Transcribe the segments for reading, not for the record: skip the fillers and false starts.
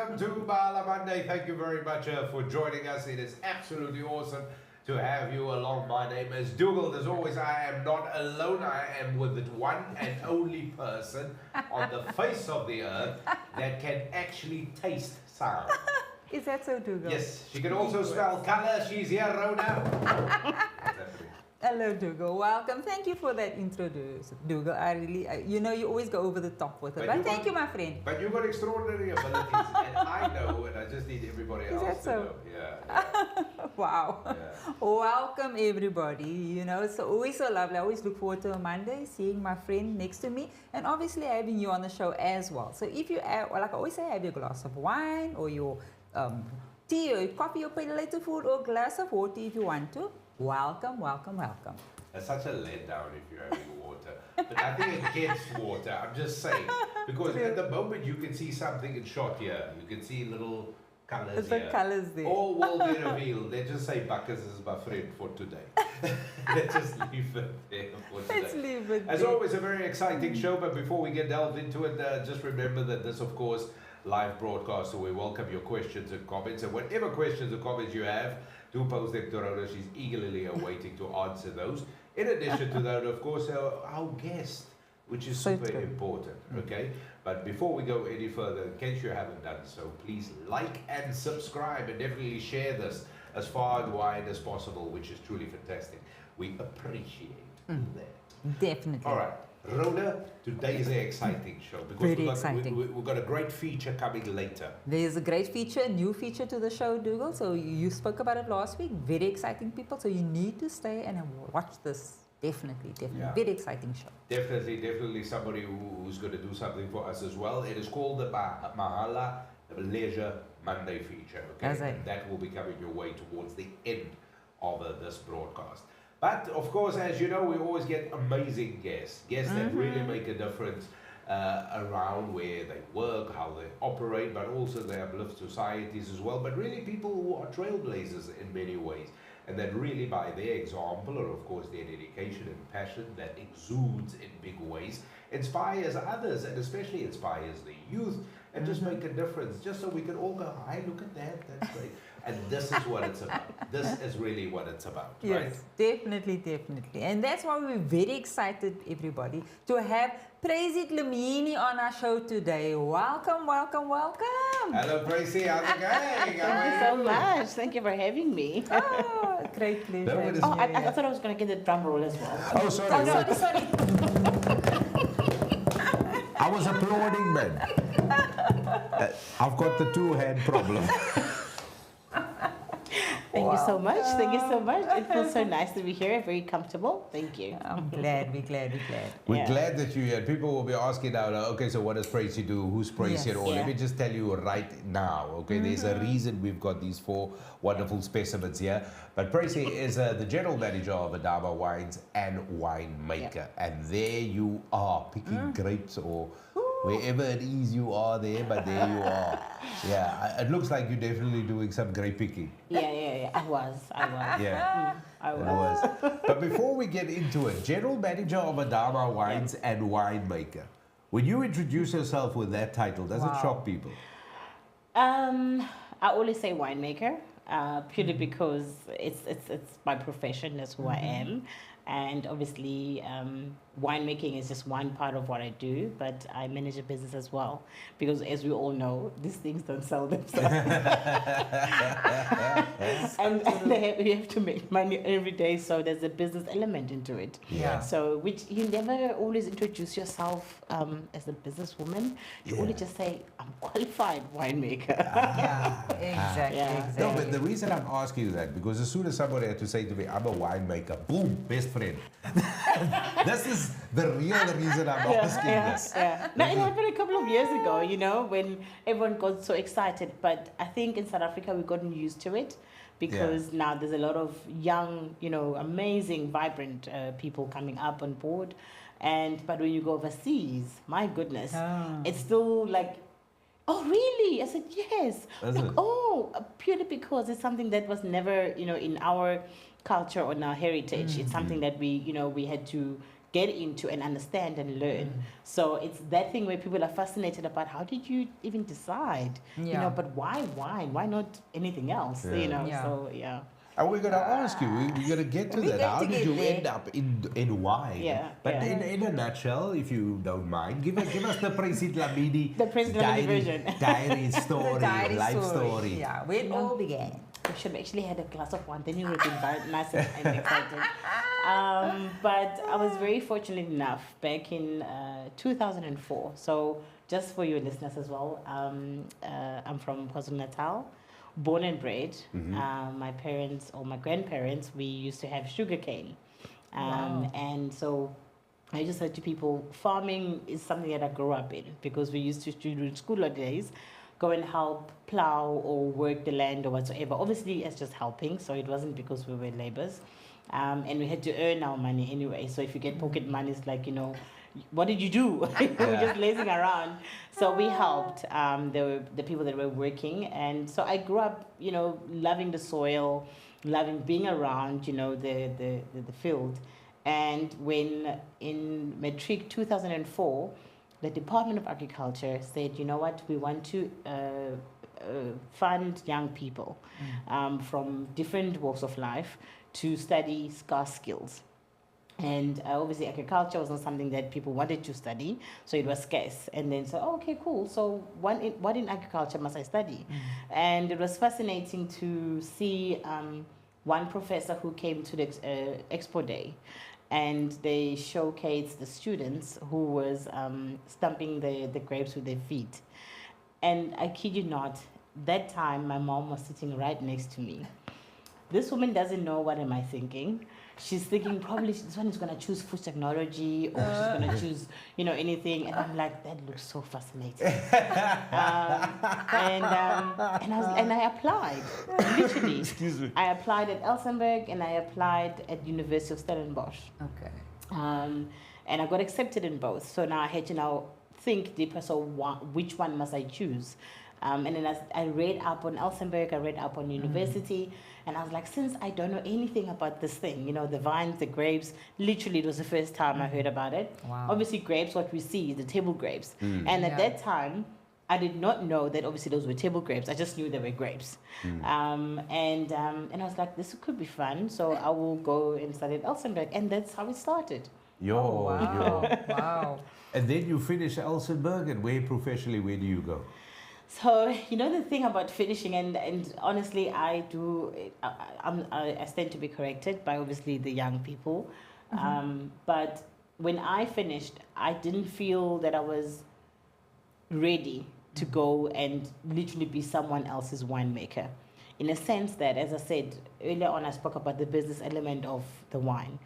welcome to Mahala Monday. Thank you very much for joining us. It is absolutely awesome to have you along. My name is Dugald. As always, I am not alone. I am with the one and only person on the face of the earth that can actually taste sound. Is that so, Dugald? Yes, she can also smell colour. She's here, Rhoda. Hello, Dugald. Welcome. Thank you for that intro, Dugald. You know, you always go over the top with it. But thank you, my friend. But you've got extraordinary abilities, and I know, and I just need everybody else to know. Yeah. Wow. Yeah. Welcome, everybody. You know, it's always so lovely. I always look forward to a Monday, seeing my friend next to me, and obviously having you on the show as well. So if you, like I always say, have your glass of wine or your tea or coffee or pale food or glass of water if you want to. Welcome, welcome, welcome. It's such a letdown if you're having water. But I think it gets water. I'm just saying. Because at the moment you can see something in shot here. You can see little colours here. The colours there. All will be revealed. Let's just say Buckers is my friend for today. Let's just leave it there for today. Let's leave it As there. always, a very exciting show. But before we get delved into it, just remember that this, of course, live broadcast. So we welcome your questions and comments. And whatever questions or comments you have, do post them to Rhoda. She's eagerly awaiting to answer those. In addition to that, of course, our guest, which is So super true. important, okay? But before we go any further, in case you haven't done so, please like and subscribe and definitely share this as far and wide as possible, which is truly fantastic. We appreciate that. Definitely. All right. Rhoda, today is an exciting show because Very exciting. we've got a great feature coming later. There's a great feature, new feature to the show, Dugald. So you spoke about it last week. Very exciting, people. So you need to stay and watch this. Definitely. Yeah. Very exciting show. Definitely somebody who's going to do something for us as well. It is called the Mahala Monday feature. Okay, and that will be coming your way towards the end of this broadcast. But of course, as you know, we always get amazing guests that really make a difference around where they work, how they operate, but also they uplift societies as well. But really people who are trailblazers in many ways, and that really by their example, or of course their dedication and passion that exudes in big ways, inspires others, and especially inspires the youth, and just make a difference, just so we can all go, hi, look at that, that's great. And this is what it's about. This is really what it's about, right? Yes, definitely. And that's why we're very excited, everybody, to have Praisy Dlamini on our show today. Welcome. Hello, Praisy. How's it going? Thank you so much. Thank you for having me. Oh, great pleasure. Oh, I thought I was going to get the drum roll as well. Oh, sorry. Oh, sorry. I was applauding, man. I've got the two-hand problem. Thank you so much. Thank you so much. It feels so nice to be here. Very comfortable. Thank you. I'm glad. We're glad. We're glad that you're here. People will be asking now, okay, so what does Praisy do? Who's Praisy Yes. and all? Let me just tell you right now, okay? There's a reason we've got these four wonderful specimens here. But Praisy is the General Manager of Adama Wines and Winemaker. And there you are, picking grapes or wherever it is you are there, but there you are. Yeah, it looks like you're definitely doing some grape picking. Yeah. I was. Yeah. I It was. was. But before we get into it, General Manager of Adama Wines and Winemaker. When you introduce yourself with that title, does it shock people? I always say winemaker, purely because it's my profession. That's who I am. And obviously, winemaking is just one part of what I do, but I manage a business as well. Because as we all know, these things don't sell themselves. and we have to make money every day, so there's a business element into it. Yeah. So, which you never always introduce yourself as a businesswoman. You only just say, I'm qualified winemaker. Yeah, exactly. No, but the reason I'm asking you that, because as soon as somebody had to say to me, I'm a winemaker, boom, best friend. This is the real reason I'm asking this. Now, it happened a couple of years ago, you know, when everyone got so excited. But I think in South Africa, we've gotten used to it because now there's a lot of young, you know, amazing, vibrant people coming up on board. But when you go overseas, my goodness, it's still like, oh, really? I said, yes. Purely because it's something that was never, you know, in our culture or in our heritage. It's something that we had to get into and understand and learn. So it's that thing where people are fascinated about how did you even decide, you know, but why wine? Why not anything else, you know? So, yeah. And we're going to ask you, we're going to get to that. How did you end up in wine? But in a nutshell, if you don't mind, give us the Praisy Dlamini diary story, life story. Yeah, where it all began. We should have actually had a glass of wine, then you would have been very nice and excited. But I was very fortunate enough back in 2004. So just for your listeners as well, I'm from KwaZulu-Natal, born and bred. My parents or my grandparents, we used to have sugarcane. And so I just said to people, farming is something that I grew up in because we used to do school days, go and help plow or work the land or whatsoever. Obviously, it's just helping, so it wasn't because we were laborers. And we had to earn our money anyway. So if you get pocket money, it's like, you know, what did you do? We were just lazing around. So we helped the people that were working. And so I grew up, you know, loving the soil, loving being around, you know, the field. And when in Matric 2004, the Department of Agriculture said, you know what, we want to fund young people from different walks of life to study scarce skills. And obviously agriculture was not something that people wanted to study, so it was scarce. And then so, okay, cool. So what in agriculture must I study? And it was fascinating to see one professor who came to the Expo Day, and they showcased the students who was stumping the grapes with their feet. And I kid you not, that time my mom was sitting right next to me. This woman doesn't know what am I thinking. She's thinking probably this one is going to choose food technology or she's going to choose, you know, anything. And I'm like, that looks so fascinating. And I applied, literally. Excuse me. I applied at Elsenburg and I applied at University of Stellenbosch. Okay. And I got accepted in both. So now I had to now think deeper. So which one must I choose? And then I read up on Elsenburg, I read up on university, and I was like, since I don't know anything about this thing, you know, the vines, the grapes, literally it was the first time I heard about it. Wow. Obviously grapes, what we see is the table grapes. And at that time, I did not know that obviously those were table grapes. I just knew they were grapes. And I was like, this could be fun. So I will go and study at Elsenburg. And that's how it started. Wow. And then you finish Elsenburg, and where professionally, where do you go? So, you know, the thing about finishing, and honestly, I stand to be corrected by obviously the young people. But when I finished, I didn't feel that I was ready to go and literally be someone else's winemaker. In a sense that, as I said earlier on, I spoke about the business element of the wine.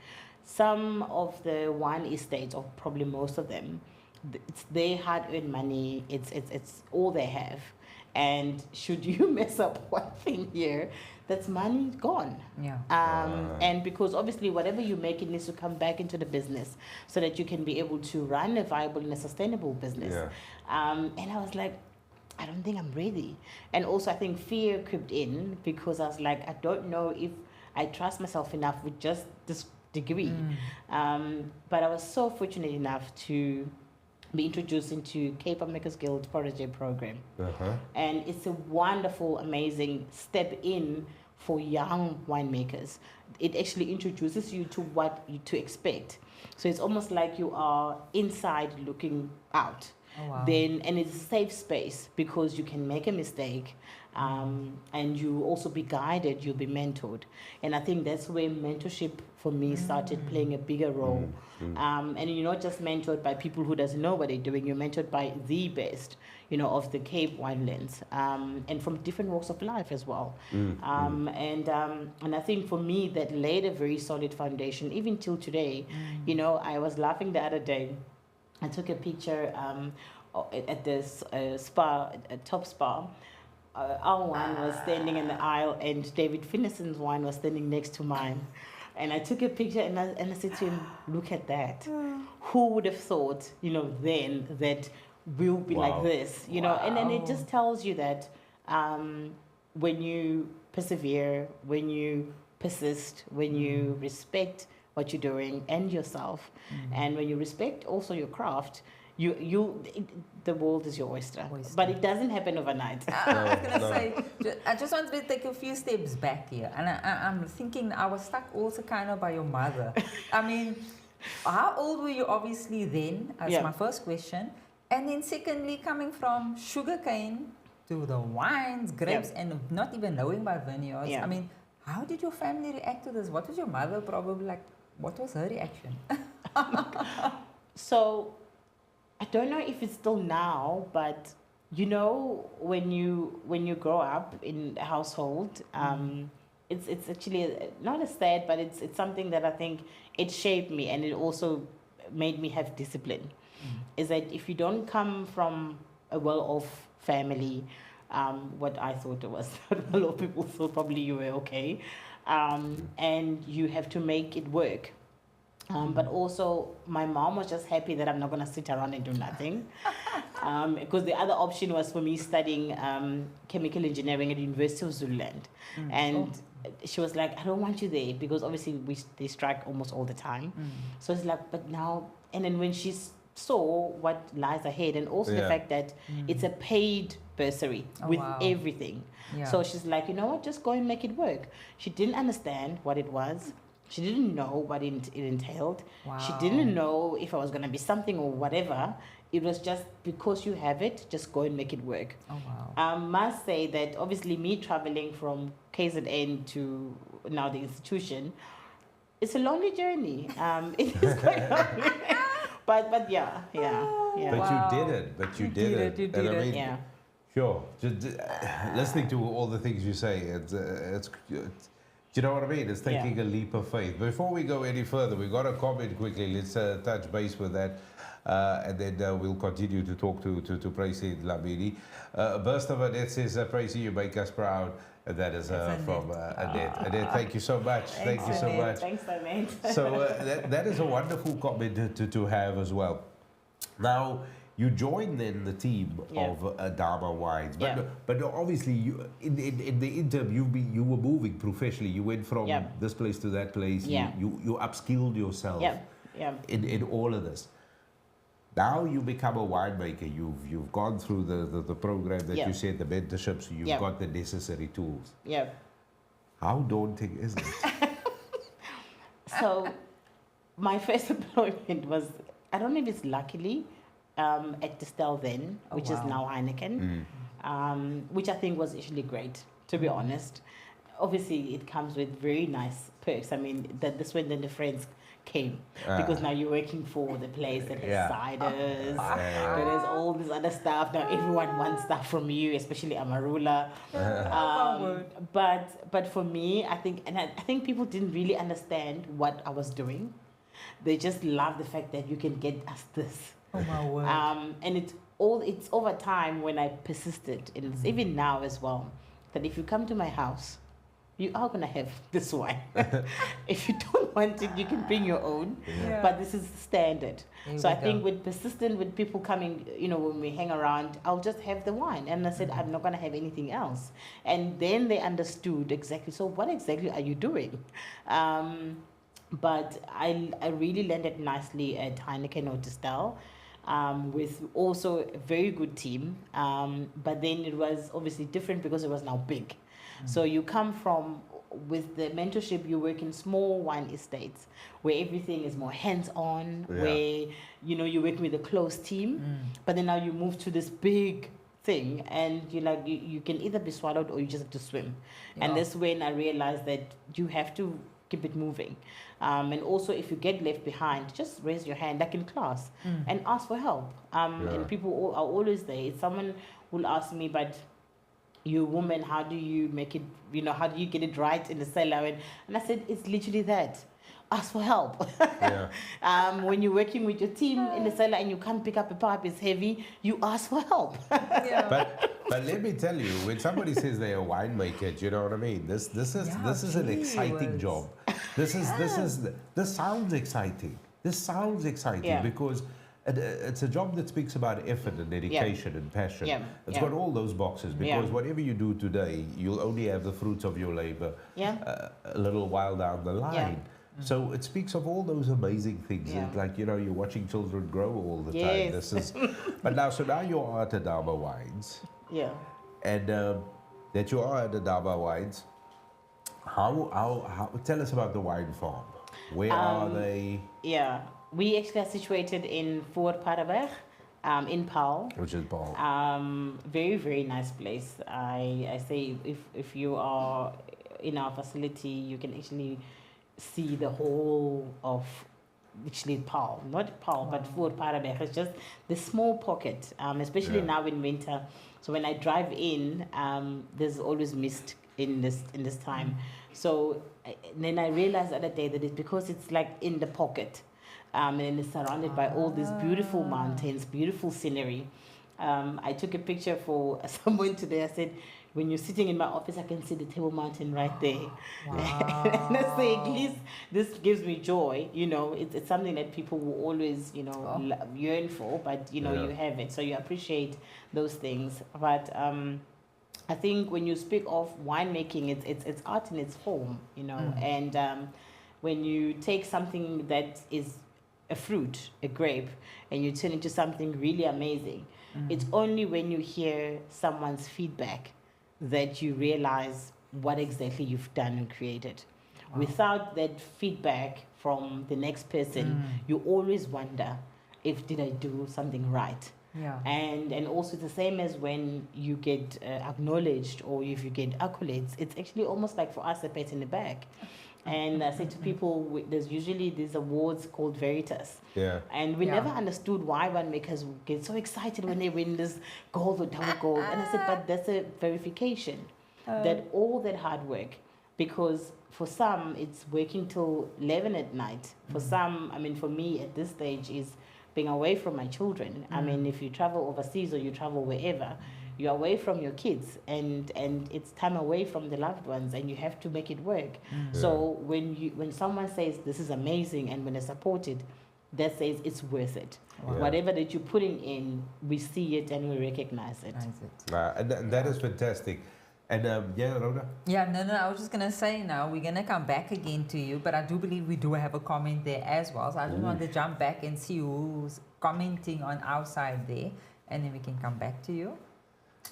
Some of the wine estates, or probably most of them, it's their hard-earned money. It's all they have, and should you mess up one thing here, that's money gone. And because obviously whatever you make, it needs to come back into the business so that you can be able to run a viable and a sustainable business. And I was like, I don't think I'm ready. And also I think fear crept in because I was like, I don't know if I trust myself enough with just this degree. But I was so fortunate enough to be introduced into Cape Makers Guild Protege program. And it's a wonderful, amazing step in for young winemakers. It actually introduces you to what to expect. So it's almost like you are inside looking out. And it's a safe space because you can make a mistake, and you also be guided, you'll be mentored. And I think that's where mentorship for me started playing a bigger role. And you're not just mentored by people who doesn't know what they're doing, you're mentored by the best, you know, of the Cape winelands, and from different walks of life as well. And I think for me that laid a very solid foundation, even till today. You know, I was laughing the other day. I took a picture at this spa, Top Spa. Our wine was standing in the aisle, and David Finneyson's wine was standing next to mine. And I took a picture, and I said to him, look at that. Who would have thought, you know, then that we'll be like this, you know? And then it just tells you that when you persevere, when you persist, when you respect what you're doing and yourself. And when you respect also your craft, the world is your oyster. But it doesn't happen overnight. I was going to say, I just wanted to take a few steps back here. And I'm thinking, I was stuck also kind of by your mother. I mean, how old were you obviously then? That's my first question. And then secondly, coming from sugarcane to the wines, grapes, and not even knowing about vineyards. I mean, how did your family react to this? What was your mother probably like? What was her reaction? So, I don't know if it's still now, but you know, when you grow up in a household, it's actually not as sad, but it's something that I think it shaped me, and it also made me have discipline. Is that if you don't come from a well-off family, what I thought it was, a lot of people thought probably you were okay, and you have to make it work. But also, my mom was just happy that I'm not going to sit around and do nothing. Because the other option was for me studying chemical engineering at the University of Zululand. And she was like, I don't want you there, because obviously they strike almost all the time. So it's like, but now, and then when she saw what lies ahead, and also the fact that it's a paid bursary with everything. So she's like, you know what, just go and make it work. She didn't understand what it was. She didn't know what it entailed. She didn't know if I was going to be something or whatever. It was just because you have it, just go and make it work. I must say that obviously me traveling from KZN to now the institution, it's a lonely journey. It is quite lonely. but yeah. But you did it. You did it. Yeah. Sure. Just, listening to all the things you say, it's you know what I mean? It's taking a leap of faith. Before we go any further, we've got a comment quickly. Let's touch base with that. And then we'll continue to talk to Praisy Dlamini. Burst of Annette says, Praisy, you make us proud. And that is from Annette. Annette, thank you so much. Thank you so much. Thanks, Annette. So that is a wonderful comment to have as well. Now, you joined then the team of Adama Wines, but obviously you in the interim you were moving professionally. You went from this place to that place. You upskilled yourself in all of this. Now you become a winemaker. You've gone through the program that you said, the mentorship, so you've got the necessary tools. How daunting is it? So my first employment was, I don't know if it's luckily, at Distel then, which is now Heineken, which I think was actually great, to be honest. Obviously, it comes with very nice perks. I mean, this when then the friends came, because now you're working for the place that has ciders, there's all this other stuff. Now everyone wants stuff from you, especially Amarula. But for me, I think people didn't really understand what I was doing. They just love the fact that you can get us this. Oh my word. And it's over time when I persisted, and it's even now as well, that if you come to my house, you are going to have this wine. If you don't want it, you can bring your own, but this is standard. So I think with persistent, with people coming, you know, when we hang around, I'll just have the wine. And I said, I'm not going to have anything else. And then they understood exactly, so what exactly are you doing? But I really landed nicely at Heineken or Distel, with also a very good team. But then it was obviously different because it was now big. So you come from, with the mentorship, you work in small wine estates where everything is more hands-on, where, you know, you're working with a close team. But then now you move to this big thing, and you can either be swallowed or you just have to swim. And that's when I realized that you have to keep it moving. And also, if you get left behind, just raise your hand, like in class, and ask for help. And people are always there. If someone will ask me, but you woman, how do you make it, you know, how do you get it right in the cellar? And I said, it's literally that. Ask for help. When you're working with your team in the cellar and you can't pick up a pipe, it's heavy, you ask for help. But let me tell you, when somebody says they're a winemaker, do you know what I mean? This is an exciting job. This sounds exciting. This sounds exciting because it's a job that speaks about effort and dedication and passion. It's got all those boxes, because whatever you do today, you'll only have the fruits of your labor a little while down the line. So it speaks of all those amazing things. Yeah. It's like, you're watching children grow all the time. Yes. This is, but now you are at Adama Wines, Yeah. and that you are at Adama Wines. How? Tell us about the wine farm. Where are they? Yeah, we actually are situated in Fort Paraberg, in Paul. Which is Paul. Very, very nice place. I say if you are in our facility, you can actually see the whole of actually Paul, not Paul, but Fort Paraberg. It's just the small pocket, especially now in winter. So when I drive in, there's always mist in this time. So then I realized the other day that it's because it's like in the pocket, and it's surrounded by all these beautiful mountains, beautiful scenery. I took a picture for someone today. I said, when you're sitting in my office, I can see the Table Mountain right there. Wow. And I say, at least this gives me joy. It's something that people will always, yearn for, but, you have it. So you appreciate those things. But I think when you speak of winemaking, it's art in its form, and when you take something that is a fruit, a grape, and you turn it into something really amazing, it's only when you hear someone's feedback that you realize what exactly you've done and created. Wow. Without that feedback from the next person, you always wonder if did I do something right. Yeah. And also the same as when you get acknowledged or if you get accolades, it's actually almost like for us a pat in the back. And I say to people, there's usually these awards called Veritas. Yeah. And we never understood why winemakers get so excited when they win this gold or double gold. And I said, but that's a verification that all that hard work, because for some, it's working till 11 at night. For some, for me at this stage is being away from my children. If you travel overseas or you travel wherever, you're away from your kids and it's time away from the loved ones and you have to make it work. So when someone says this is amazing and when they're supported, that says it's worth it. Wow. Whatever that you're putting in, we see it and we recognize it. And that is fantastic. And Rhoda? Yeah, no, I was just going to say now, we're going to come back again to you, but I do believe we do have a comment there as well. So I just want to jump back and see who's commenting on our side there, and then we can come back to you.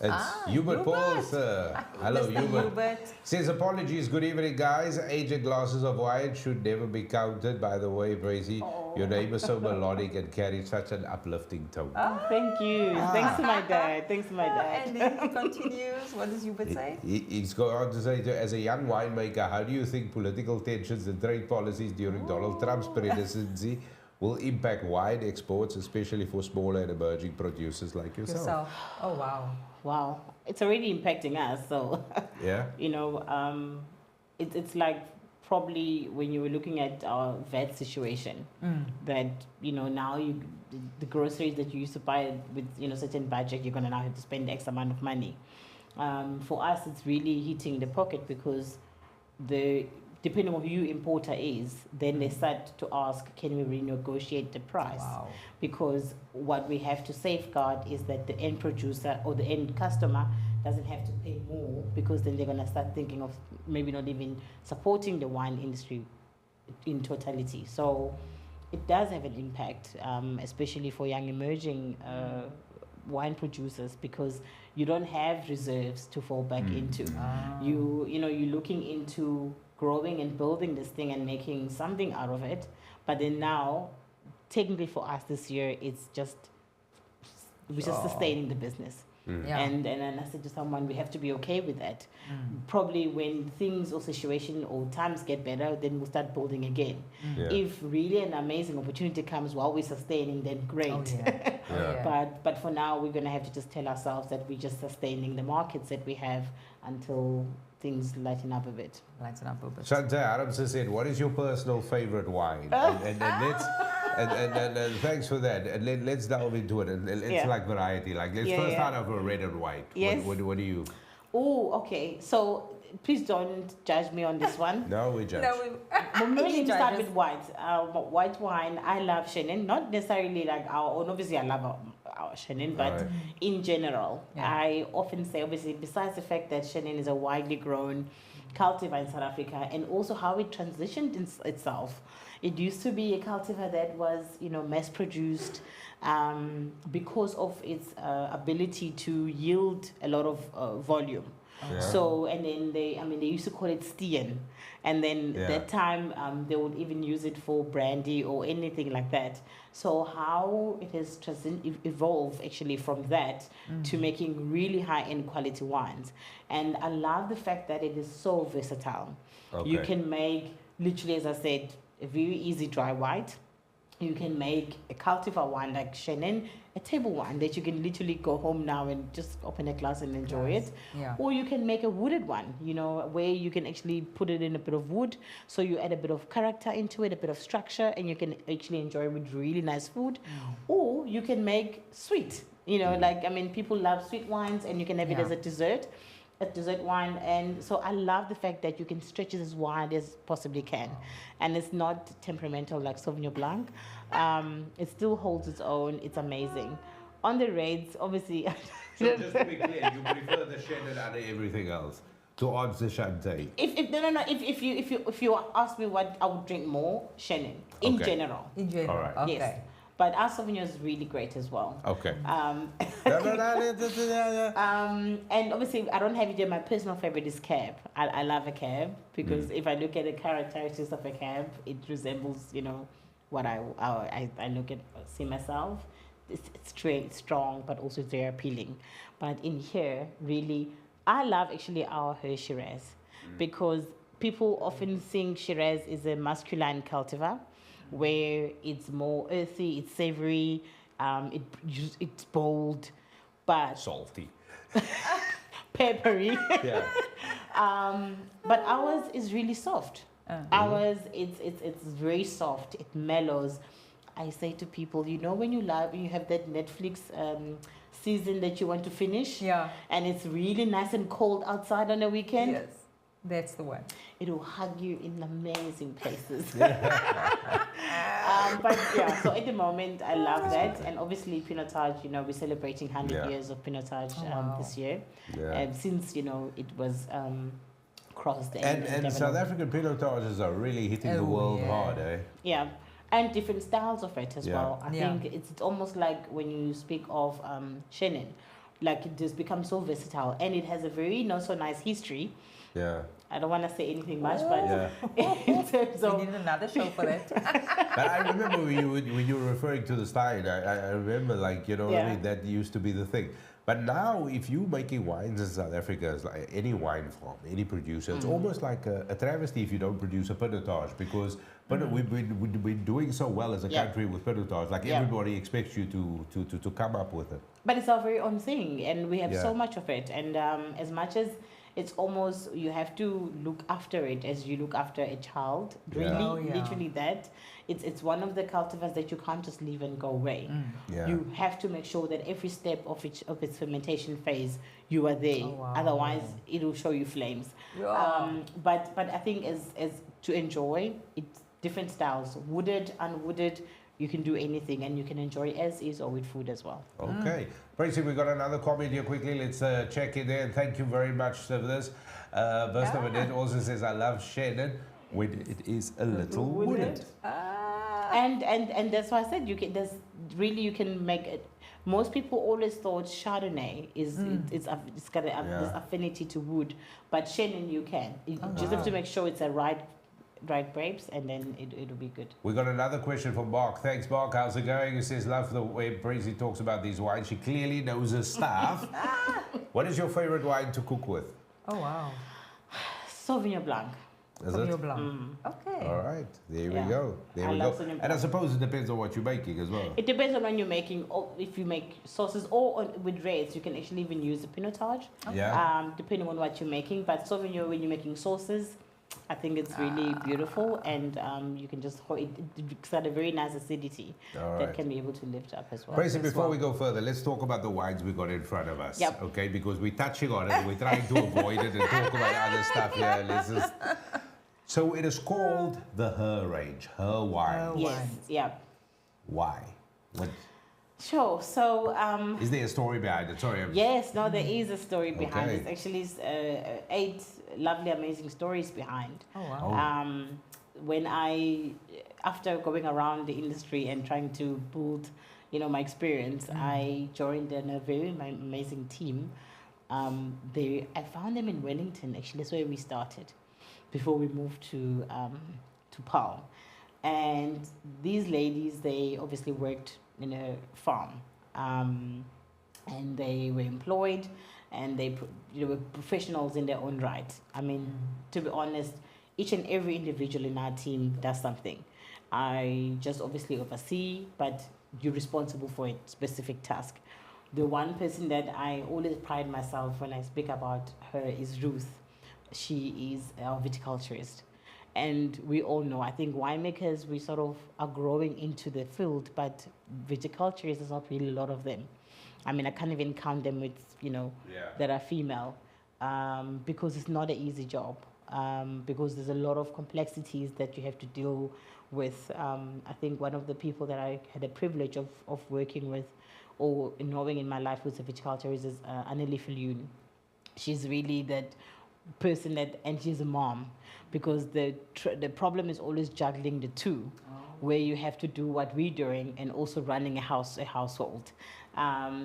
It's Hubert Paul, sir. Hello, Hubert. Says, apologies, good evening, guys. Aged glasses of wine should never be counted. By the way, Praisy, your name is so melodic and carries such an uplifting tone. Oh, thank you. Thanks to my dad. And then he continues. What does Hubert say? He's going on to say, as a young winemaker, how do you think political tensions and trade policies during Donald Trump's presidency will impact wine exports, especially for smaller and emerging producers like yourself? Oh, wow. Wow. It's already impacting us. So, yeah. It's like probably when you were looking at our VAT situation, that, now the groceries that you used to buy with, certain budget, you're going to now have to spend X amount of money. For us, it's really hitting the pocket because depending on who your importer is, then they start to ask, can we renegotiate the price? Wow. Because what we have to safeguard is that the end producer or the end customer doesn't have to pay more, because then they're going to start thinking of maybe not even supporting the wine industry in totality. So it does have an impact, especially for young emerging wine producers, because you don't have reserves to fall back into. You're looking into growing and building this thing and making something out of it, but then now technically for us this year it's just sustaining the business. And I said to someone, we have to be okay with that. Probably when things or situation or times get better, then we'll start building again. If really an amazing opportunity comes while we're sustaining, then great. But for now we're going to have to just tell ourselves that we're just sustaining the markets that we have until things lighten up a bit. Shante Aramsa said, what is your personal favorite wine? And thanks for that. And let's delve into it. And it's like variety. Like let's first start off with red and white. Yes. What do you? Oh, okay. So please don't judge me on this one. No, we judge. But maybe to start with white. White wine, I love Chenin. Not necessarily like our own. Obviously, I love our Chenin, but in general, I often say, obviously, besides the fact that Chenin is a widely grown cultivar in South Africa, and also how it transitioned itself. It used to be a cultivar that was, mass produced because of its ability to yield a lot of volume. Yeah. So, and then they used to call it Steen. And then that time, they would even use it for brandy or anything like that. So how it has evolved actually from that to making really high-end quality wines. And I love the fact that it is so versatile. Okay. You can make, literally, as I said, a very easy dry white. You can make a cultivar wine like Chenin, a table wine that you can literally go home now and just open a glass and enjoy it. Yeah. Or you can make a wooded one, where you can actually put it in a bit of wood. So you add a bit of character into it, a bit of structure, and you can actually enjoy it with really nice food. Or you can make sweet, people love sweet wines, and you can have it as a dessert wine. And so I love the fact that you can stretch it as wide as possibly can. And it's not temperamental like Sauvignon Blanc. It still holds its own. It's amazing. On the reds, obviously. So just to be clear, you prefer the Chenin out of everything else to answer Shantae? If you ask me what I would drink more, Chenin in general. In general. All right. Okay. Yes. But our Sauvignon is really great as well. Okay. And obviously, I don't have it here. My personal favorite is Cab. I love a Cab because if I look at the characteristics of a Cab, it resembles, what I look at, see myself. It's straight, strong, but also very appealing. But in here, really, I love actually our Her Shiraz because people often think Shiraz is a masculine cultivar, where it's more earthy, it's savory, it's bold, but salty, peppery. Yeah. But ours is really soft. Ours, it's very soft. It mellows. I say to people, when you have that Netflix season that you want to finish, and it's really nice and cold outside on a weekend. Yes. That's the one. It will hug you in amazing places. But so at the moment, I love that. And obviously, Pinotage, we're celebrating 100 years of Pinotage this year. Since, it was crossed. And South African Pinotages are really hitting the world hard, eh? Yeah. And different styles of it as well. I think it's almost like when you speak of Chenin, like it just becomes so versatile. And it has a very not so nice history. Yeah. I don't want to say anything much, but in terms of... We need another show for that. But I remember when you were referring to the style, I remember that used to be the thing. But now, if you're making wines in South Africa, it's like any wine farm, any producer, it's almost like a travesty if you don't produce a Pinotage, because we've been doing so well as a country with Pinotage. Like everybody expects you to come up with it. But it's our very own thing, and we have so much of it. And as much as it's almost, you have to look after it as you look after a child. Really, literally that. It's one of the cultivars that you can't just leave and go away. You have to make sure that every step of its fermentation phase, you are there. Otherwise, it will show you flames. But I think as to enjoy, it's different styles. Wooded, unwooded, you can do anything, and you can enjoy as is or with food as well. Okay. Praisy, we got another comment here quickly. Let's check it in. Thank you very much for this. Bernadette also says, I love Chenin when it is a little wooded. And that's why I said you can make it. Most people always thought Chardonnay it's got this affinity to wood, but Chenin you can. You just have to make sure it's a right grapes, and then it'll be good. We got another question from Mark. Thanks, Mark. How's it going? He says, love the way Praisy talks about these wines. She clearly knows her stuff. What is your favorite wine to cook with? Oh, wow. Sauvignon Blanc. Is Sauvignon it? Blanc. Okay. All right. There we go. There we go. And I suppose it depends on what you're making as well. It depends on when you're making, or if you make sauces, or with reds, you can actually even use a Pinotage. Depending on what you're making. But Sauvignon, when you're making sauces, I think it's really beautiful, and you can just it's got a very nice acidity that can be able to lift up as well. Praisy, before we go further, let's talk about the wines we got in front of us. Okay, because we're touching on it, we're trying to avoid it and talk about other stuff here. Let's just... So it is called the Her range, Her wines. Yes, Why? What? Sure. So, is there a story behind it? Sorry. Yes, no, there is a story behind Okay. it. Actually, 8 lovely, amazing stories behind. Oh, wow. When after going around the industry and trying to build, my experience, I joined a very amazing team. I found them in Wellington. Actually, that's where we started before we moved to Paarl. And these ladies, they obviously worked in a farm, and they were employed, and they were professionals in their own right. I mean, to be honest, each and every individual in our team does something. I just obviously oversee, but you're responsible for a specific task. The one person that I always pride myself when I speak about her is Ruth. She is our viticulturist. And we all know, I think winemakers, we sort of are growing into the field, but viticulturists, there's not really a lot of them. I mean, I can't even count them with, that are female, because it's not an easy job, because there's a lot of complexities that you have to deal with. I think one of the people that I had the privilege of working with or knowing in my life was a viticulturist is Anneli Filioen. She's really that person and she's a mom, because the problem is always juggling the two, where you have to do what we're doing and also running a household.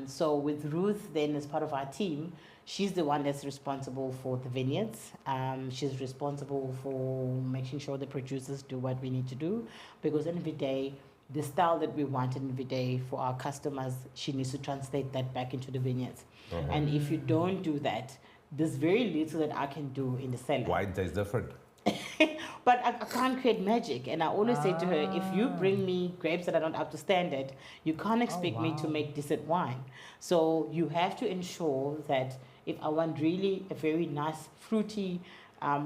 So with Ruth, then as part of our team, she's the one that's responsible for the vineyards. She's responsible for making sure the producers do what we need to do, because every day, the style that we want every day for our customers, she needs to translate that back into the vineyards. And if you don't do that, there's very little that I can do in the cellar. Wine tastes different. But I can't create magic. And I always say to her, if you bring me grapes that are not up to standard, you can't expect me to make decent wine. So you have to ensure that if I want really a very nice, fruity,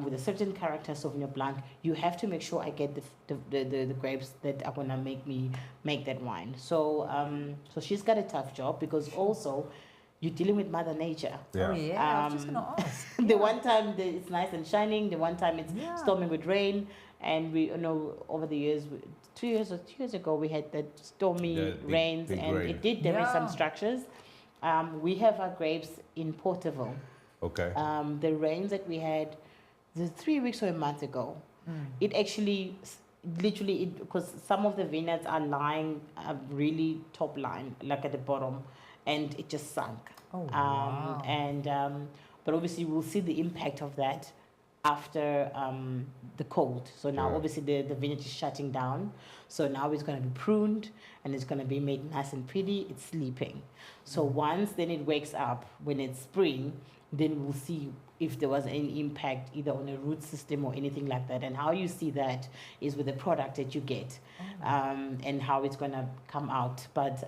with a certain character Sauvignon Blanc, you have to make sure I get the grapes that are gonna make that wine. So so she's got a tough job, because also you're dealing with Mother Nature. Yeah. Oh, yeah, I was just going to ask. The one time it's nice and shining, the one time it's storming with rain. And we over the years, 2 years or 2 years ago, we had that stormy rains, big and rain. It did damage some structures. We have our grapes in Porterville. Okay. The rains that we had 3 weeks or a month ago, it actually, literally, because some of the vineyards are lying really top line, like at the bottom, and it just sunk. Oh, wow. But obviously we'll see the impact of that after the cold. So now obviously the vineyard is shutting down. So now it's going to be pruned and it's going to be made nice and pretty. It's sleeping. So once then it wakes up when it's spring, then we'll see if there was any impact either on a root system or anything like that. And how you see that is with the product that you get, and how it's going to come out. But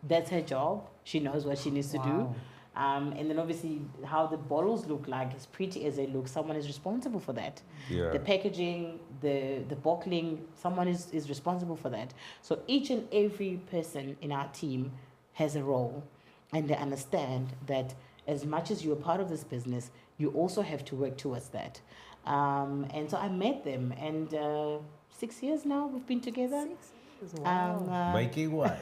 that's her job. She knows what she needs to do. And then obviously how the bottles look like, as pretty as they look, someone is responsible for that. Yeah. The packaging, the bottling, someone is responsible for that. So each and every person in our team has a role, and they understand that as much as you're part of this business, you also have to work towards that. And so I met them, and 6 years now we've been together. 6 years. Wow. Making what?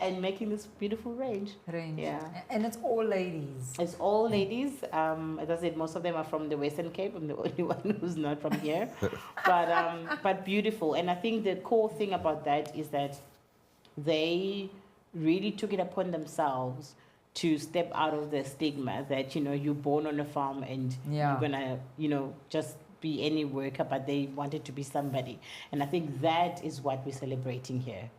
And making this beautiful range. Yeah. And it's all ladies. It's all ladies. As I said, most of them are from the Western Cape. I'm the only one who's not from here. But beautiful. And I think the core thing about that is that they really took it upon themselves to step out of the stigma that, you're born on a farm and you're gonna, just be any worker, but they wanted to be somebody. And I think that is what we're celebrating here,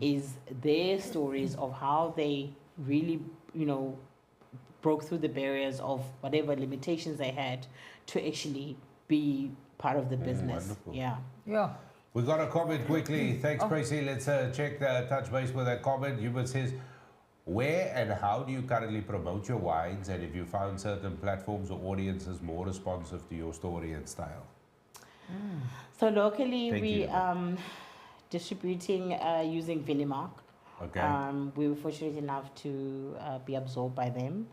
is their stories of how they really, broke through the barriers of whatever limitations they had to actually be part of the business. Wonderful. Yeah. We got a comment quickly. Thanks, Praisy. Let's check touch base with that comment. Hubert says, where and how do you currently promote your wines, and if you found certain platforms or audiences more responsive to your story and style? So locally, we distributing using Vinimark. Okay. We were fortunate enough to be absorbed by them,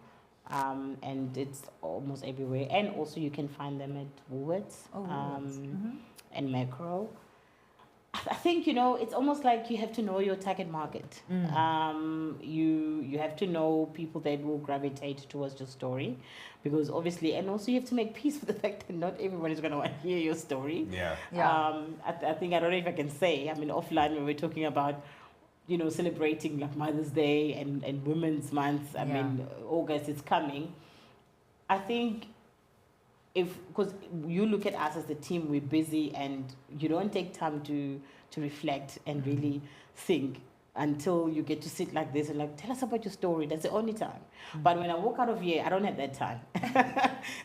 and it's almost everywhere. And also you can find them at Woolworths and Macro. I think, it's almost like you have to know your target market. You have to know people that will gravitate towards your story, because obviously, and also you have to make peace with the fact that not everybody's going to want to hear your story. Yeah. I think, I don't know if I can say, I mean, offline when we're talking about, celebrating like Mother's Day and Women's Month, I mean, August is coming. I think because you look at us as the team, we're busy and you don't take time to reflect and really think until you get to sit like this and like, tell us about your story. That's the only time. But when I walk out of here, I don't have that time.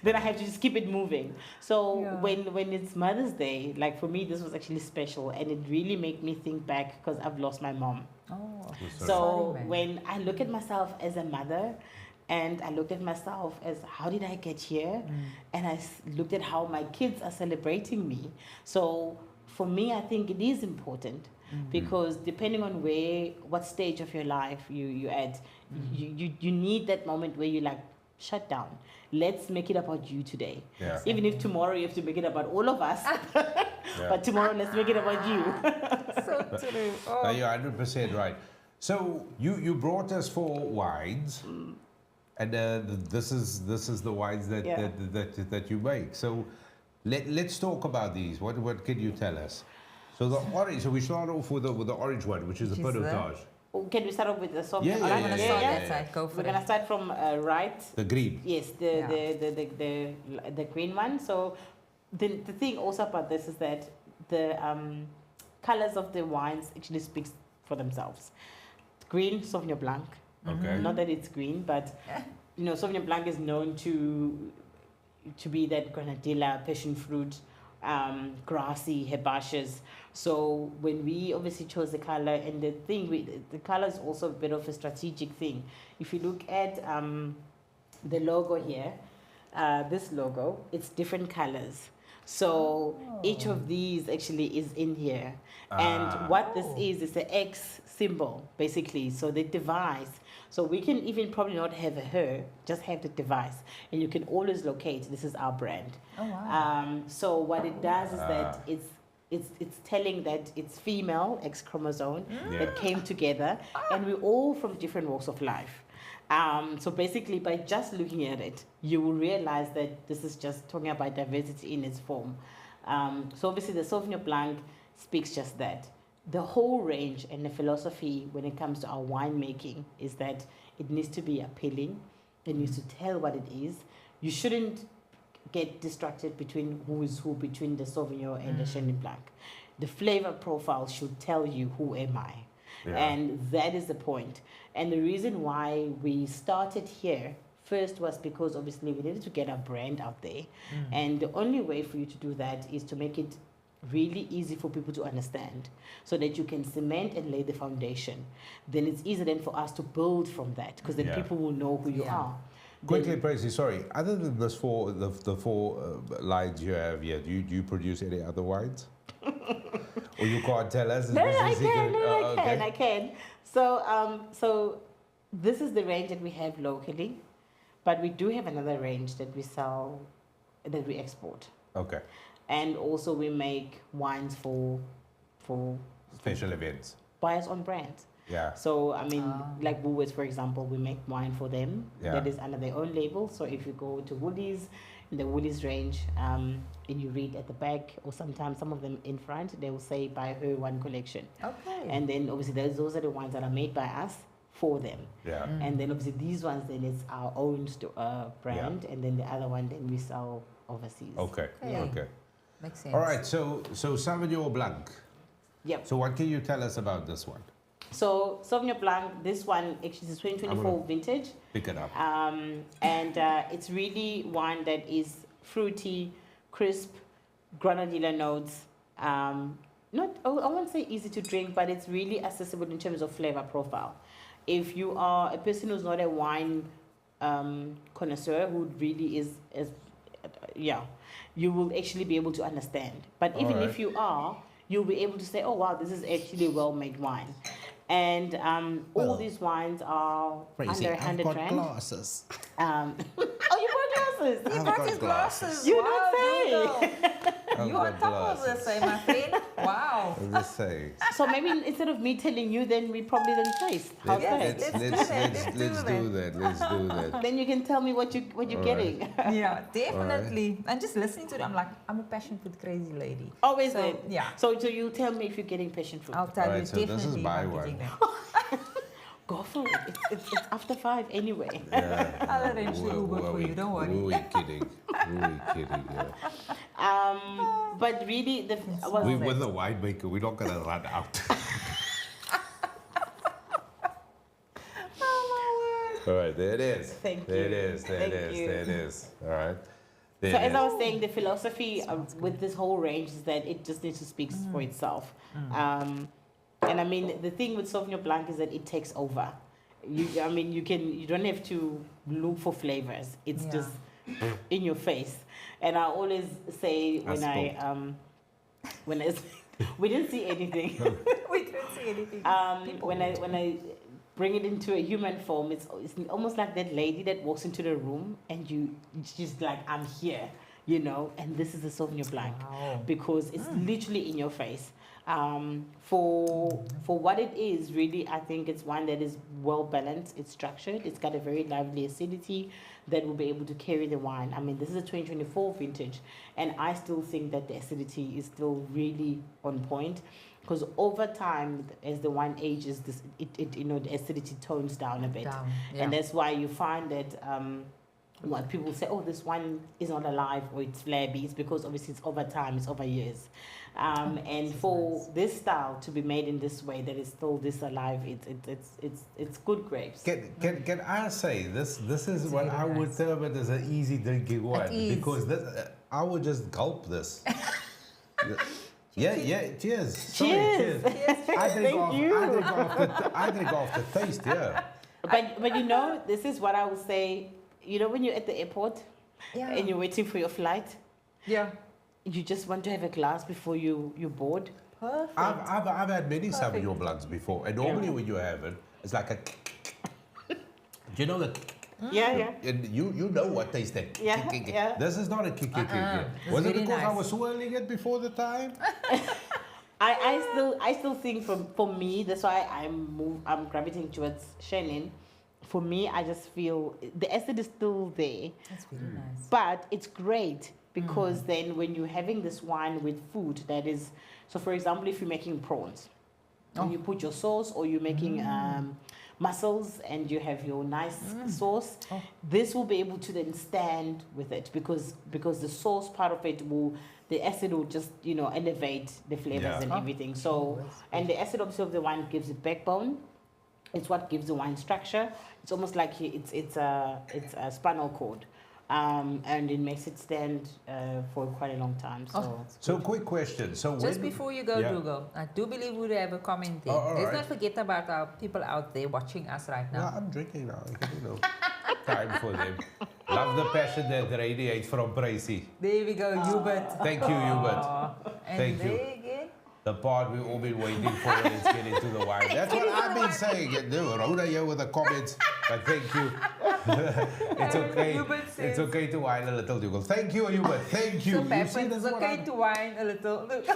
Then I have to just keep it moving. So when it's Mother's Day, like for me, this was actually special, and it really made me think back because I've lost my mom. Oh, so when I look at myself as a mother, and I looked at myself as how did I get here? And I looked at how my kids are celebrating me. So for me, I think it is important because depending on what stage of your life you're at, you need that moment where you like, shut down. Let's make it about you today. Yeah. Even if tomorrow you have to make it about all of us. But tomorrow, let's make it about you. So true. Oh. You're 100% right. So you brought us 4 wines. And this is the wines that you make. So let's talk about these. What can you tell us? So the orange. So we start off with the orange one, which is the Pilotage. Can we start off with the soft? I'm gonna start that side. Go for We're gonna start from right. The green. Yes, the green one. So the thing also about this is that the colors of the wines actually speaks for themselves. Green Sauvignon Blanc. Okay. Not that it's green, but Sauvignon Blanc is known to be that grenadilla, passion fruit, grassy, herbaceous. So when we obviously chose the color, and the color is also a bit of a strategic thing. If you look at the logo here, this logo, it's different colors. So each of these actually is in here. And what this is the X symbol, basically. So the device. So we can even probably not have a her, just have the device. And you can always locate, this is our brand. Oh, wow. So what it does is that it's telling that it's female, X chromosome, that came together. And we're all from different walks of life. So basically, by just looking at it, you will realize that this is just talking about diversity in its form. So obviously, the Sauvignon Blanc speaks just that. The whole range and the philosophy when it comes to our winemaking is that it needs to be appealing. It needs to tell what it is. You shouldn't get distracted between who is who between the Sauvignon and the Chenin Blanc. The flavor profile should tell you who am I. Yeah. And that is the point. And the reason why we started here first was because obviously we needed to get our brand out there. And the only way for you to do that is to make it really easy for people to understand so that you can cement and lay the foundation. Then it's easier then for us to build from that because then people will know who you are. Quickly, Praisy, sorry. Other than the four lines you have here, do you produce any other wines? Or you can't tell us? I can. So this is the range that we have locally, but we do have another range that we sell, that we export. Okay. And also we make wines for special events. Buyers on brand. Yeah. So I mean, like Woolworths, for example, we make wine for them that is under their own label. So if you go to Woolies, in the Woolies range, and you read at the back, or sometimes some of them in front, they will say "By Her Wine Collection." Okay. And then obviously those are the ones that are made by us for them. Yeah. And then obviously these ones, then it's our own brand, and then the other one then we sell overseas. Okay. Okay. Makes sense. All right. So Sauvignon Blanc. Yep. So what can you tell us about this one? So Sauvignon Blanc, this one actually is 2024 vintage. Pick it up. And it's really one that is fruity, crisp, grenadilla notes. I won't say easy to drink, but it's really accessible in terms of flavor profile. If you are a person who's not a wine connoisseur, who really is, you will actually be able to understand. But even if you are, you'll be able to say, oh, wow, this is actually well-made wine. And all these wines are under 100 rand. I've got glasses. Oh, you brought glasses? You brought his glasses. You don't say. You on top of this, my friend. Wow. I'm just saying. So maybe instead of me telling you, then we probably then taste. How's Let's that? do that. Then you can tell me what you're getting. Yeah, definitely. And just listening to it, I'm like, I'm a passion fruit crazy lady. Always So, it. yeah. So you tell me if you're getting passion fruit. I'll tell you Alright, so this definitely. is my if I'm one. getting that. Go for it. It's after 5 anyway. Yeah. I'll arrange the Uber for you, don't worry. Who are we kidding? Yeah. But really, We're with the winemaker. We're not going to run out. All right, there it is. Thank There it you. is. There it Thank is. you. There it is. All right. There So it as I is. was saying, the philosophy with this whole range is that it just needs to speak for itself. And I mean, the thing with Sauvignon Blanc is that it takes over. You don't have to look for flavors. It's Yeah. just in your face. And I always say when I we didn't see anything. We didn't see anything. When I bring it into a human form, it's almost like that lady that walks into the room and she's like, I'm here, and this is the Sauvignon Blanc. Wow. Because it's literally in your face. For what it is, really, I think it's one that is well balanced. It's structured. It's got a very lively acidity that will be able to carry the wine. I mean, this is a 2024 vintage, and I still think that the acidity is still really on point. Because over time, as the wine ages, the acidity tones down a bit, and that's why you find that what people say, oh, this wine is not alive or it's flabby. It's because obviously it's over time, it's over years, and for this style to be made in this way, that is still this alive, it's good grapes. Can I say this? This is what I would term it as an easy drinking wine, because I would just gulp this. Yeah, cheers. Sorry, cheers. I drink off the taste, yeah. But this is what I would say. When you're at the airport and you're waiting for your flight, you just want to have a glass before you board. Perfect. I've had many Sauvignon Blancs before, and normally when you have it, it's like a. Do you know the? Yeah. And you know what taste that. Yeah. This is not a kick. Was it because I was swirling it before the time? I still think for me, that's why I'm gravitating towards Shannon. For me, I just feel the acid is still there. That's really nice. But it's great because then when you're having this wine with food that is, so for example, if you're making prawns, and you put your sauce, or you're making mussels and you have your nice sauce, this will be able to then stand with it because the sauce part of it the acid will just elevate the flavors and everything. So and the acid obviously of the wine gives it backbone. It's what gives the wine structure. It's almost like it's a spinal cord, and it makes it stand for quite a long time. So quick question. So just before you go, Dugald, I do believe we have a comment there. Let's not forget about our people out there watching us right now. No, I'm drinking now. Time for them. Love the passion that radiates from Praisy. There we go, Hubert. Thank you, Hubert. Thank you. Again. The part we've all been waiting for. Let's get into the wine. That's what I've been saying. Rhoda here with the comments, but thank you. It's okay. It's okay to whine a little, Dugald. Thank you, Hubert. Thank you. It's okay to whine a little. It's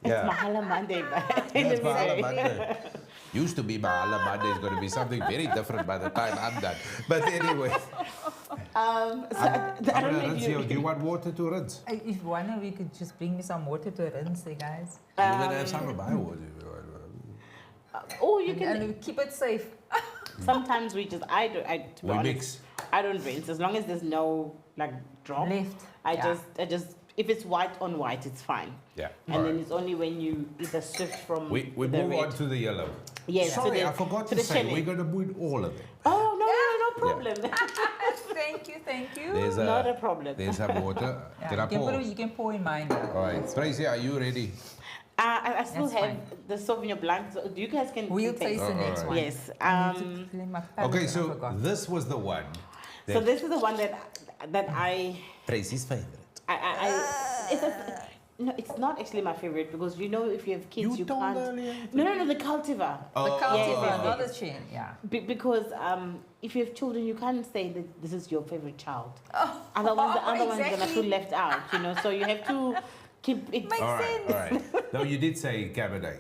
Mahala Monday. It's Mahala Monday. Used to be Mahala Monday. Is going to be something very different by the time I'm done. But anyway. Do you want water to rinse? If one of you could just bring me some water to rinse, guys. You're going to have some of my water. You can and keep it safe. Sometimes we mix. I don't rinse as long as there's no drop left. I just if it's white on white, it's fine. Yeah. And then it's only when you either shift from we move on to the yellow. Yes. Sorry, I forgot to say we're going to put all of it. Oh no problem. Thank you. There's not a problem. There's some water. Can I pour? You can pour in mine. All right, Praisy, are you ready? I still have the Sauvignon Blanc. So you guys can. We'll taste the next one. Yes. Okay, so this was the one. So this is the one that I. Praisy's favorite. It's not actually my favorite because if you have kids, you can't. No, the cultivar. The cultivar, not the chain. Yeah. Because if you have children, you can't say that this is your favorite child. Otherwise, the other one's gonna feel left out. So you have to keep it. Makes All sense. right. No, you did say Cabernet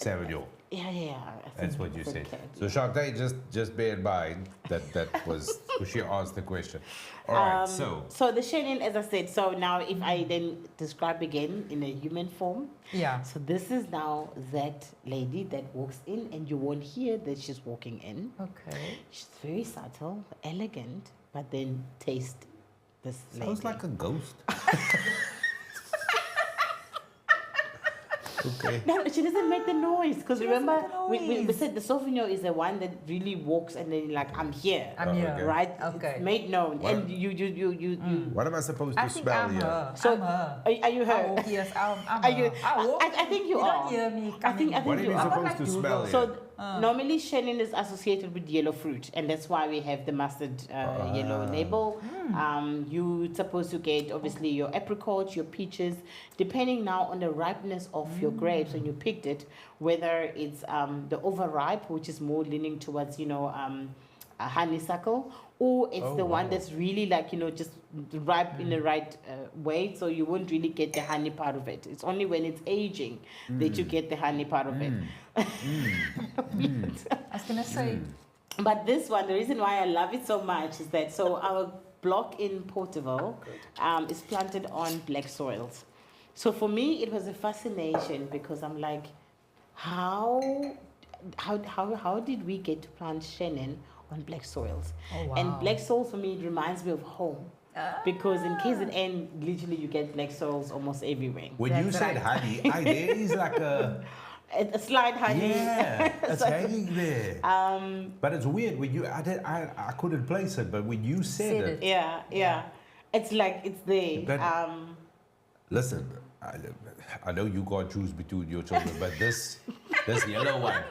Sauvignon. Yeah. I That's think what you it's said. okay. So Shantae, just bear in mind that was she asked the question. All right. So the Chenin, as I said, so now if I then describe again in a human form. Yeah. So this is now that lady that walks in, and you won't hear that she's walking in. Okay. She's very subtle, elegant, but then taste this lady. sounds like a ghost. Okay. No, she doesn't make the noise, because She doesn't remember make the we noise. said the Sauvignon is the one that really walks and then like I'm here, I'm here. okay. right? Okay. It's made known, What? and you. What am I supposed to I think smell I'm here? her. So I'm her. are you I her? walk, yes, I'm Are you? her. I walk. I think you You are. don't hear me I coming. think What are you you are. supposed to smell here? So normally Chenin is associated with yellow fruit, and that's why we have the mustard yellow label. You're supposed to get obviously your apricots, your peaches, depending now on the ripeness of your grapes when you picked it, whether it's the overripe, which is more leaning towards a honeysuckle, or it's the one that's really like just ripe in the right way, so you won't really get the honey part of it. It's only when it's aging that you get the honey part of it. I was gonna say. But this one, the reason why I love it so much is that our block in Porterville is planted on black soils. So for me, it was a fascination, because I'm like, how did we get to plant Chenin on black soils? Oh, wow. And black soils for me, it reminds me of home. Because in KZN, literally you get black soils almost everywhere. When you That's said right. honey, there is like a A slide honey. yeah, it's So- hanging there. But it's weird when I couldn't place it, but when you said Said it, Yeah. It's like it's there. But- listen, I know you can't choose between your children, but this yellow one,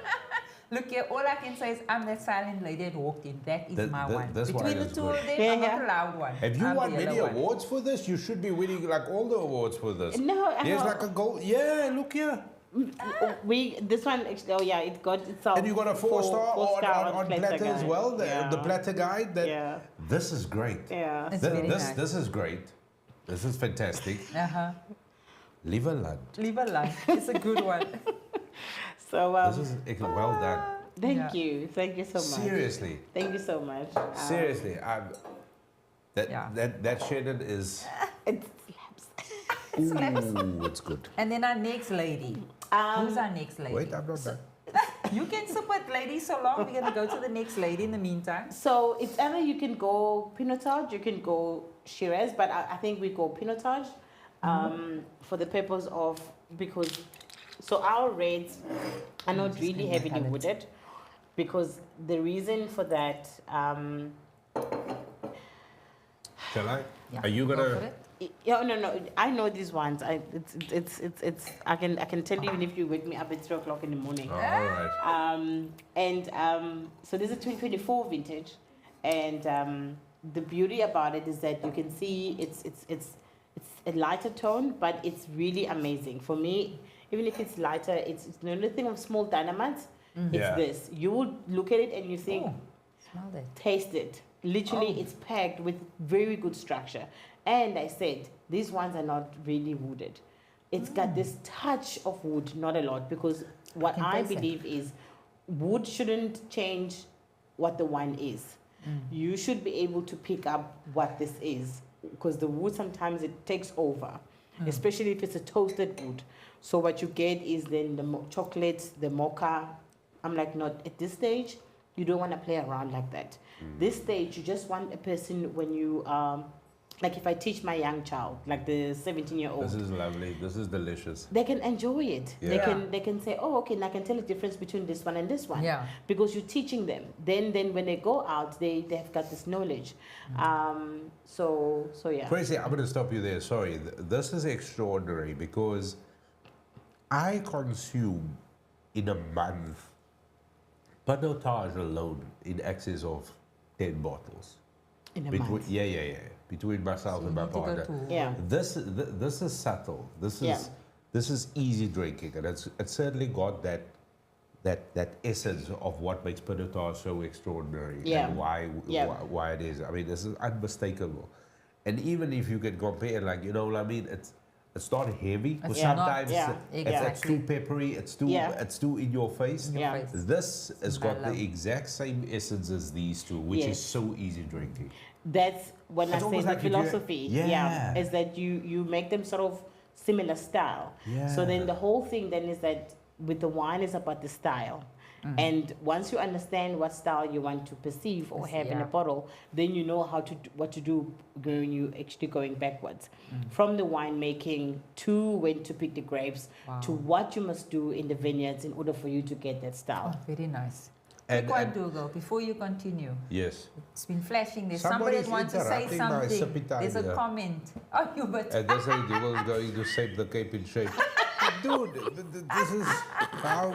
Look here, all I can say is I'm that silent lady that walked in. That is my one. this one Between the is two good. of them, Yeah, I'm not yeah. the loud one. have you I'm won the many yellow one. awards for this? You should be winning like all the awards for this. No, I There's know. like a gold. Yeah, look here. This one actually, it got itself. And you got a four-star on Platter as Guide. well, Yeah. the Platter Guide. Yeah. This is great. Yeah. It's very nice. This is great. This is fantastic. Live a land. Live a life. It's a good one. So This is well done. thank you so much. Seriously, Thank you so much. seriously. Yeah. That Chenin is. It slaps. Ooh, it's good. And then our next lady. Who's our next lady? Wait, I'm not done. You can sip it, lady, so long. We're going to go to the next lady in the meantime. So it's either you can go Pinotage, you can go Shiraz, but I think we go Pinotage for the purpose of, because so our reds are not just really getting my heavily palate. wooded, because the reason for that Shall I? Yeah. Are you Go gonna? for it. yeah, no. I know these ones. It's. I can tell you even if you wake me up at 3:00 in the morning. Oh, all right. So this is 2024 vintage, and the beauty about it is that you can see it's a lighter tone, but it's really amazing for me. Even if it's lighter, it's the only thing of small dynamites. It's Yeah. this. You would look at it and you think, Oh, smell that. taste it. Literally, Oh. it's packed with very good structure. And I said, these ones are not really wooded. It's got this touch of wood, not a lot, because what can I taste it. believe is wood shouldn't change what the wine is. You should be able to pick up what this is, because the wood sometimes it takes over, especially if it's a toasted wood. So what you get is then the chocolate, the mocha. I'm like, not at this stage. You don't want to play around like that. This stage, you just want a person when you, like if I teach my young child, like the 17-year-old, This is lovely. This is delicious. they can enjoy it. Yeah. They can say, oh, okay, now I can tell the difference between this one and this one. Yeah. Because you're teaching them. Then when they go out, they've got this knowledge. So yeah. Praisy, I'm going to stop you there. Sorry. This is extraordinary because I consume in a month Pinotage alone in excess of 10 bottles. In a Between, month. yeah. Between myself So and you my need to go partner. to- Yeah. This is subtle. This Yeah. is easy drinking, and it's certainly got that essence of what makes Pinotage so extraordinary Yeah. and why it is. I mean, this is unmistakable. And even if you can compare, like, you know what I mean, it's not heavy. Because Yeah. sometimes Exactly. it's too peppery. It's too in your face. In your face. This has got the Mellow. exact same essence as these two, which is so easy drinking. That's when It's I say almost the like if you- philosophy. Yeah. Is that you make them sort of similar style. So then the whole thing then is that with the wine is about the style. And once you understand what style you want to perceive or have in a bottle, then you know what to do when you actually going backwards. From the winemaking to when to pick the grapes to what you must do in the vineyards in order for you to get that style. Oh, very nice. And- Nickay and- Dugald, before you continue, Yes. it's been flashing. There's somebody that Somebody's wants to say interrupting my something. sippy time There's a here. comment. Oh, Hubert. And they say they was going to shape the cape in shape. Dude, this is how...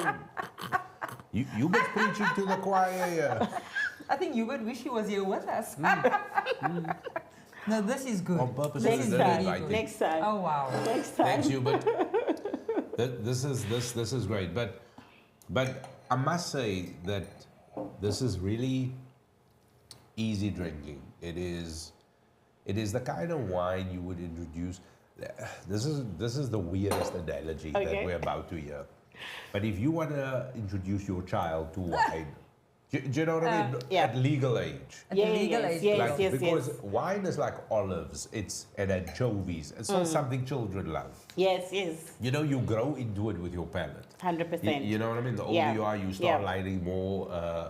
You been preaching to the choir here. I think Hubert wish he was here with us. No, this is good. On purpose, This it is is very inviting. good. Next time. Oh, wow. Next time. Thanks, Hubert. This is great. But I must say that this is really easy drinking. It is the kind of wine you would introduce. This is the weirdest analogy that we're about to hear. But if you want to introduce your child to wine, do you know what I mean? At legal age. At the legal age. Yes, Because wine is like olives, and anchovies. It's not something children love. Yes. You know, you grow into it with your palate. 100%. You know what I mean? The older you are, you start liking more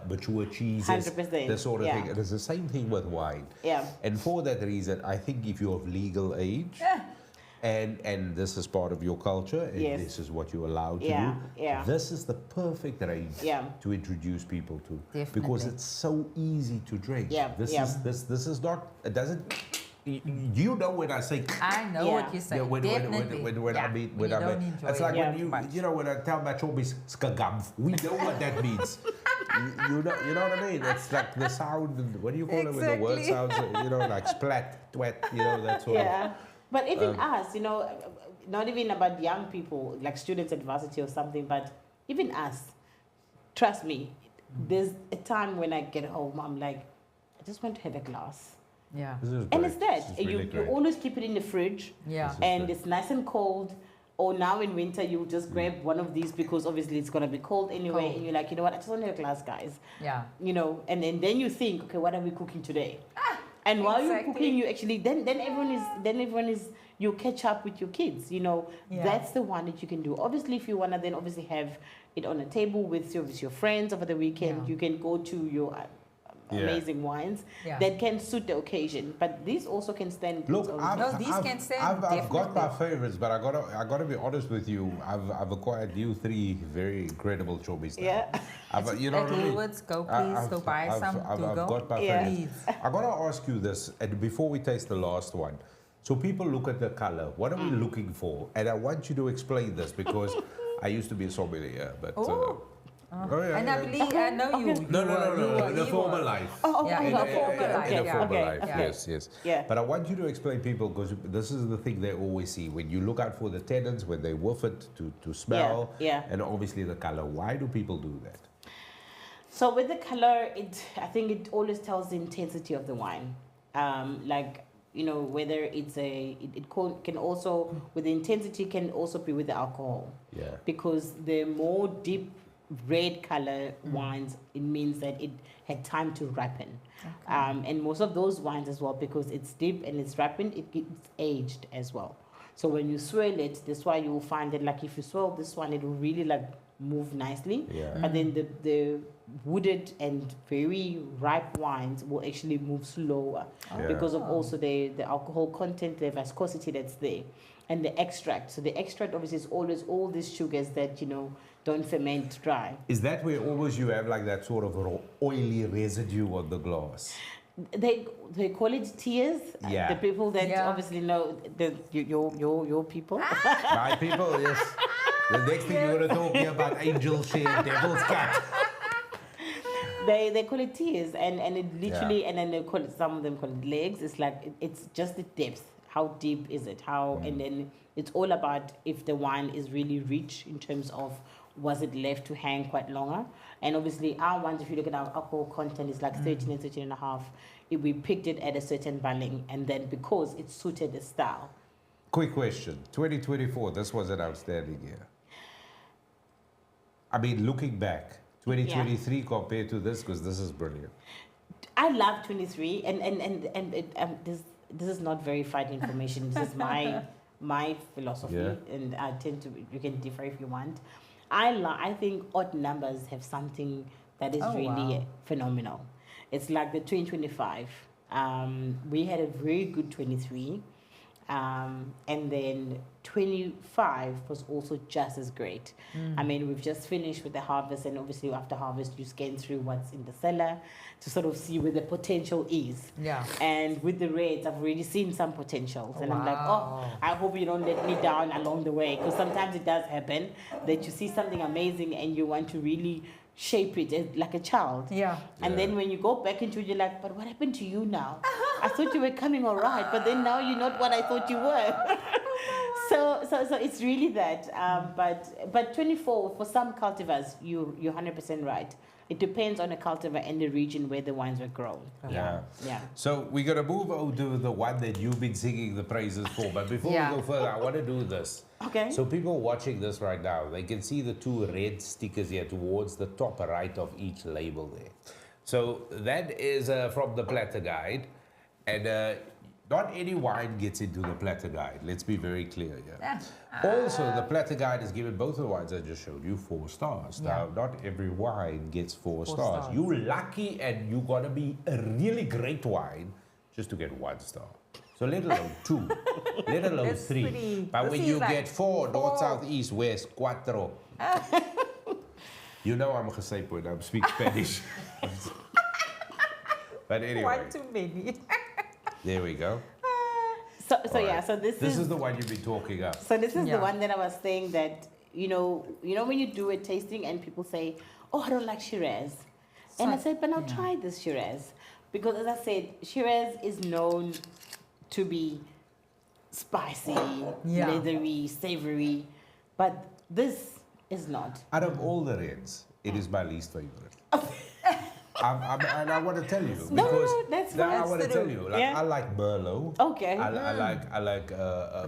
mature cheeses, 100%. this sort of thing. And it's the same thing with wine. Yeah. And for that reason, I think if you're of legal age, and this is part of your culture, and this is what you're allowed to do, this is the perfect range to introduce people to. Definitely. Because it's so easy to drink. This is not, it doesn't, you know when I say... I know what you're saying. When I mean, it's like when you know when I tell my chobis skagam, we know what that means. you know what I mean? It's like the sound. What do you call it when the word sounds? Like splat, twat. That sort of. But even us, not even about young people like students at varsity or something, but even us. Trust me, there's a time when I get home, I'm like, I just want to have a glass. Yeah. And it's that. You always keep it in the fridge. Yeah. And it's nice and cold. Or now in winter, you just grab one of these because obviously it's going to be cold anyway. And you're like, you know what, I just want to have a glass, guys. Yeah. And then you think, okay, what are we cooking today? And while you're cooking, you actually, then everyone is, you catch up with your kids, That's the one that you can do. Obviously, if you want to then obviously have it on a table with your friends over the weekend, you can go to your... amazing wines that can suit the occasion, but these also can stand. These can stand. I've got my favorites, but I gotta be honest with you. I've acquired you 3 very incredible chobis now. Yeah. You know what I mean? Go please, go buy some. I've got my favorites. I gotta ask you this, and before we taste the last one. So people look at the color. What are we looking for? And I want you to explain this because I used to be a sommelier, but. And I believe I know you. No. In a former life. In a former life. Yes. Yeah. But I want you to explain people because this is the thing they always see when you look out for the tannins, when they whiff it to smell, and obviously the color. Why do people do that? So with the color, I think it always tells the intensity of the wine. Whether it's can also with the intensity can also be with the alcohol. Yeah. Because the more deep red color wines, it means that it had time to ripen. Okay. And most of those wines as well, because it's deep and it's ripened, it's aged as well. So when you swirl it, that's why you will find that like if you swirl this one, it will really like move nicely. Yeah. But then the wooded and very ripe wines will actually move slower because of also the alcohol content, the viscosity that's there. And the extract. So the extract obviously is always all these sugars that, don't ferment dry. Is that where always you have like that sort of oily residue on the glass? They call it tears. Yeah. The people that obviously know your people. My people, yes. The next thing you're going to talk here about angel share, devil's cut. They call it tears, and it literally, and then they call it, some of them call it legs. It's like it's just the depth. How deep is it? And then it's all about if the wine is really rich in terms of was it left to hang quite longer. And obviously our ones, if you look at our alcohol content, is like 13 and 13.5. If we picked it at a certain barley, and then because it suited the style, Quick question. 2024, this was an outstanding year. I mean, looking back, 2023 compared to this, because this is brilliant. I love 23, and this is not verified information. This is my philosophy, and I tend to, you can differ if you want. I think odd numbers have something that is really phenomenal. It's like the 2025. We had a very good 23. And then 25 was also just as great. I mean, we've just finished with the harvest, and obviously after harvest, you scan through what's in the cellar to sort of see where the potential is. Yeah. And with the reds, I've already seen some potentials. And I'm like, oh, I hope you don't let me down along the way. Because sometimes it does happen that you see something amazing and you want to really shape it like a child. Yeah. And then when you go back into it, you're like, but what happened to you now? I thought you were coming all right, but then now you're not what I thought you were. So it's really that. But 24, for some cultivars, you're 100% right. It depends on the cultivar and the region where the wines were grown. Yeah. Yeah. So we're going to move on to the one that you've been singing the praises for. But before we go further, I want to do this. Okay. So people watching this right now, they can see the two red stickers here towards the top right of each label there. So that is from the Platter Guide. And not any wine gets into the Platter Guide. Let's be very clear here. Also, the Platter Guide has given both of the wines I just showed you 4 stars. Now, not every wine gets 4 stars. You're lucky, and you got to be a really great wine just to get 1 star. So let alone 2, let alone 3. But when you get 4, north, south, east, west, cuatro. You know I'm Gesep when I speak Spanish. But anyway. One too many. There we go. So this is the one you've been talking about. So this is the one that I was saying that, you know when you do a tasting and people say, oh, I don't like Shiraz. And I said, but now try this Shiraz. Because as I said, Shiraz is known to be spicy, leathery, savory. But this is not. Out of all the reds, it is my least favorite. And I want to tell you because that's I want to tell you, I like Merlot. Okay. I like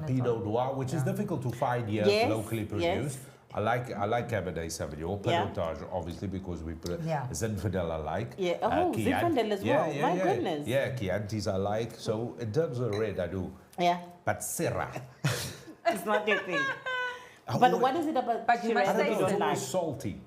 Pinot Noir, which is difficult to find here locally produced. I like Cabernet Sauvignon, Pinotage, obviously, because we put Zinfandel I like. Yeah. Oh, Zinfandel as well. My goodness. Yeah, Chiantis I like. So in terms of red, I do. Yeah. But Syrah. It's not your thing. But what is it about Shiraz that you don't like? It's salty.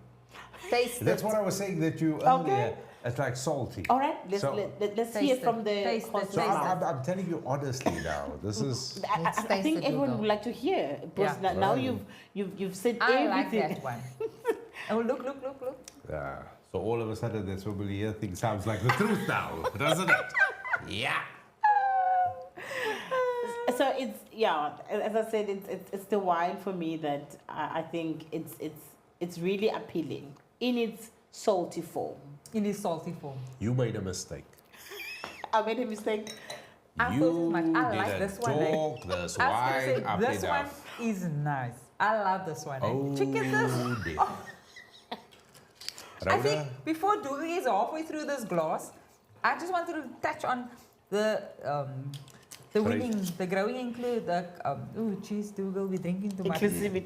Taste That's what I was saying that you earlier. It's like salty. All right, let's hear from the host. So I'm telling you honestly now. This is. I think everyone would like to hear. Because now you've said I everything. like that one. Oh, look. Yeah. So all of a sudden, that's when we hear things sounds like the truth now, doesn't it? Yeah. So it's as I said, it's the wine for me that I think it's really appealing in its salty form. In its salty form. You made a mistake. I made a mistake. I like this one. This wine up this enough. one is nice. I love this one. Check it this. Oh. I think before doing is halfway through this glass, I just wanted to touch on the growing include the Dugald, we're drinking too much.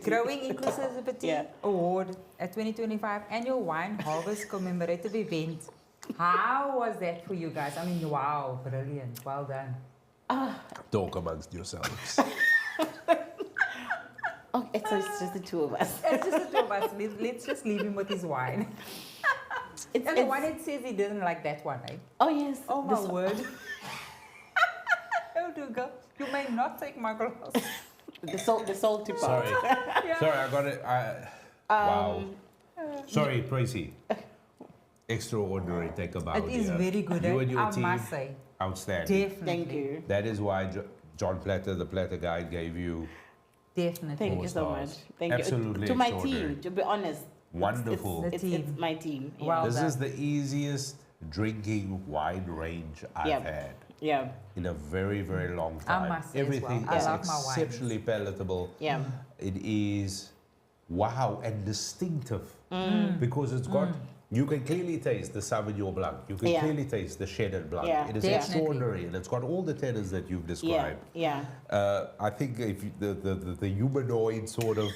Growing Inclusivity Award at 2025 Annual Wine Harvest Commemorative Event. How was that for you guys? I mean, wow, brilliant. Well done. Talk amongst yourselves. Okay, so it's just the two of us. It's just the two of us. Let's just leave him with his wine. And the one that says he didn't like that one, right? Oh, yes. Oh, my word. Oh, Dugald, you may not take my glass. The salty part. Sorry. Sorry, I got it. Wow. Sorry, Praisy. Extraordinary. Think about it. It is very good. You and your I team, must say. outstanding. Definitely. Thank you. That is why John Platter, the Platter Guide, gave you. Definitely. Thank you so much. Thank Absolutely you. To my team, to be honest. Wonderful. It's my team. Yeah. Well this done. is the easiest drinking wine range I've had. Yeah. In a very, very long time. I must say Everything as well. is exceptionally palatable. Yeah. It is wow and distinctive because it's got You can clearly taste the Sauvignon Blanc. You can clearly taste the Chenin Blanc. It is extraordinary, and it's got all the tenors that you've described. I think if you, the humanoid sort of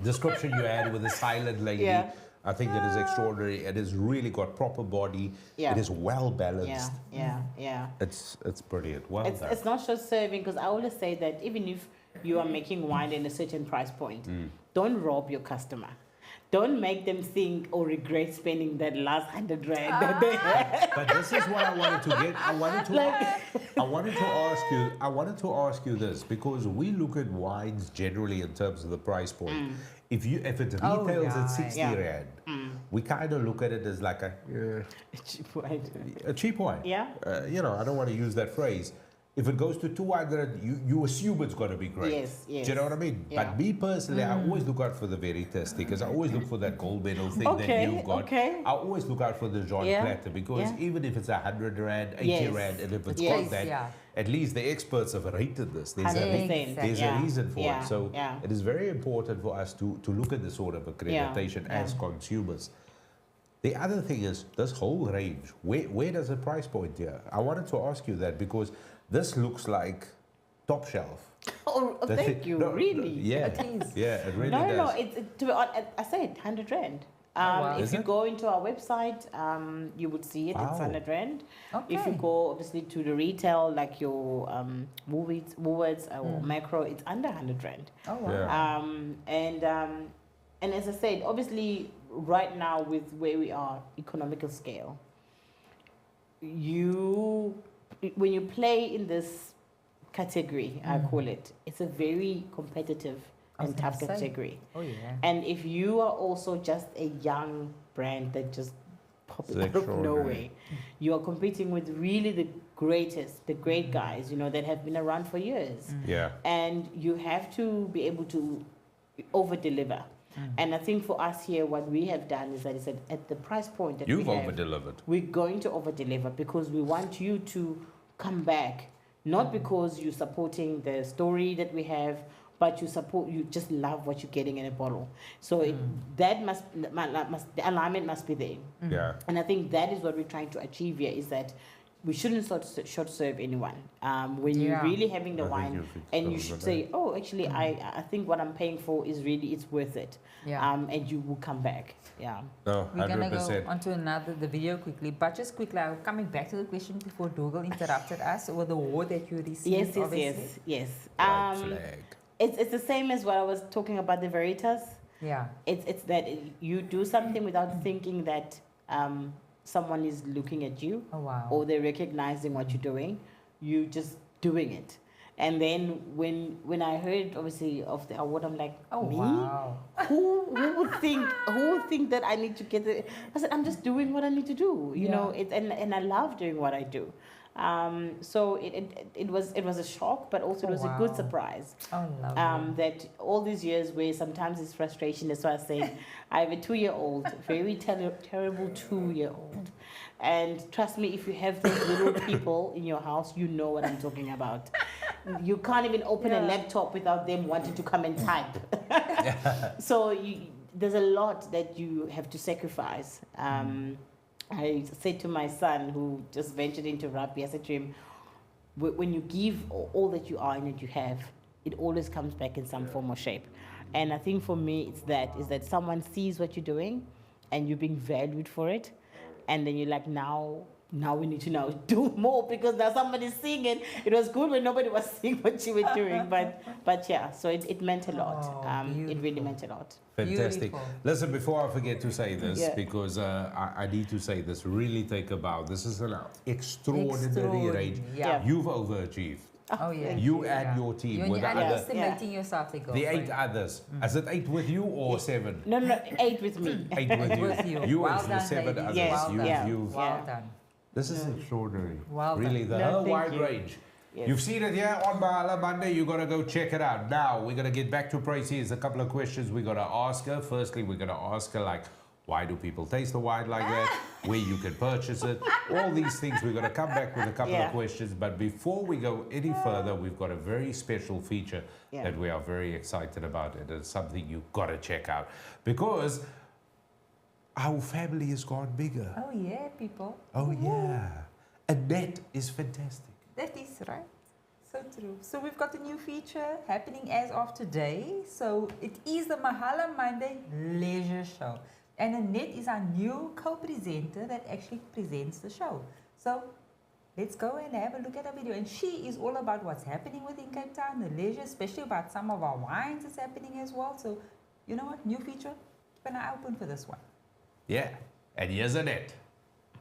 description you had with the silent lady, I think it is extraordinary. It has really got proper body. It is well balanced. It's brilliant. Well done. It's not just serving, because I always say that even if you are making wine in a certain price point, don't rob your customer. Don't make them think or regret spending that last 100 rand that they had. But this is what I wanted to get. I wanted to ask you this, because we look at wines generally in terms of the price point. If it retails at 60 rand, we kind of look at it as like a cheap wine. A cheap wine. Yeah. You know, I don't want to use that phrase. If it goes to 200, you assume it's going to be great. Yes. Do you know what I mean? Yeah. But me personally, I always look out for the very tasty, because I always look for that gold medal thing that you've got. I always look out for the Jean Platter, because even if it's 100 rand, 80 rand, and if it's got that, at least the experts have rated this. There's a reason for it. So it is very important for us to look at this sort of accreditation as consumers. The other thing is this whole range. Where does the price point here? I wanted to ask you that, because this looks like top shelf. Oh, thank you. Really? Yeah. It is. Yeah, it really No, does. to be honest, I said 100 rand. If you go into our website, you would see it. It's 100 rand. Okay. If you go obviously to the retail, like your Woolworths or Macro, it's under 100 rand. Oh wow. Yeah. And as I said, obviously right now with where we are, economical scale, when you play in this category, I call it, it's a very competitive and tough category. Oh yeah. And if you are also just a young brand that just pops out of nowhere, you are competing with really the greatest, the great guys, you know, that have been around for years. Yeah. And you have to be able to over-deliver. And I think for us here, what we have done is that it's at the price point that you've over-delivered. We're going to over-deliver, because we want you to come back, not because you're supporting the story that we have, but you just love what you're getting in a bottle. So the alignment must be there. Yeah. And I think that is what we're trying to achieve here, is that we shouldn't short serve anyone. When you're really having the wine, and you should say, oh, actually, I think what I'm paying for is really, it's worth it. Yeah. And you will come back. Yeah. No, 100%. We're going to go on to the video quickly. But just quickly, coming back to the question before Dugald interrupted us, over the award that you received. Yes. White flag. It's the same as what I was talking about, the Veritas. Yeah. It's that you do something without thinking that someone is looking at you, or they're recognizing what you're doing. You just doing it. And then when I heard obviously of the award, I'm like, me? Wow. Who would think that I need to get it? I said, I'm just doing what I need to do, you know. And I love doing what I do. So it was a shock, but also it was a good surprise. Oh, lovely. That all these years where sometimes it's frustration. That's why I say I have a 2-year-old, very terrible 2-year-old. And trust me, if you have those little people in your house, you know what I'm talking about. You can't even open a laptop without them wanting to come and type. So there's a lot that you have to sacrifice. I said to my son, who just ventured into rugby, I said to him, when you give all that you are and that you have, it always comes back in some form or shape. And I think for me, is that someone sees what you're doing and you're being valued for it. And then you're like, now we need to now do more, because now somebody's seeing it. It was good when nobody was seeing what you were doing, but yeah, so it meant a lot. It really meant a lot. Fantastic. Beautiful. Listen, before I forget to say this, because I need to say this, really take a bow. This is an extraordinary range. Yeah. You've overachieved. Oh yeah. You and your team. You're underestimating yourself, the 8 others. Is it 8 with you or 7? No, 8 with me. 8 with you. You well and done, the 7 others. Yes. Well done. This is extraordinary. Well really, the whole wide range. Yes. You've seen it here on Mahala Monday. You've got to go check it out. Now, we're going to get back to Praisy. There's a couple of questions we're going to ask her. Firstly, we're going to ask her, like, why do people taste the wine like that? Where you can purchase it? All these things. We're going to come back with a couple of questions. But before we go any further, we've got a very special feature that we are very excited about. It is something you've got to check out. Because our family has gone bigger. Oh yeah, people. Oh yeah. And that is fantastic. That is right. So true. So we've got a new feature happening as of today. So it is the Mahala Monday Leisure Show. And Annette is our new co-presenter that actually presents the show. So let's go and have a look at our video. And she is all about what's happening within Cape Town, the leisure, especially about some of our wines is happening as well. So you know what? New feature. Keep an eye open for this one. Yeah. And here's Annette.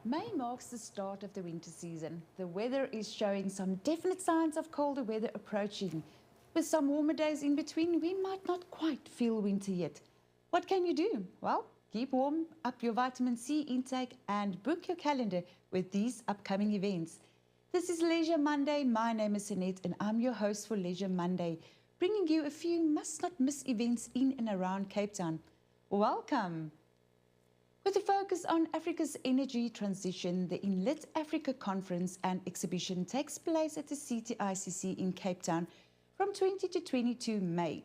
May marks the start of the winter season. The weather is showing some definite signs of colder weather approaching. With some warmer days in between, we might not quite feel winter yet. What can you do? Well, keep warm, up your vitamin C intake, and book your calendar with these upcoming events. This is Leisure Monday. My name is Annette, and I'm your host for Leisure Monday, bringing you a few must-not-miss events in and around Cape Town. Welcome! With a focus on Africa's energy transition, the Inlet Africa Conference and Exhibition takes place at the CTICC in Cape Town from 20 to 22 May.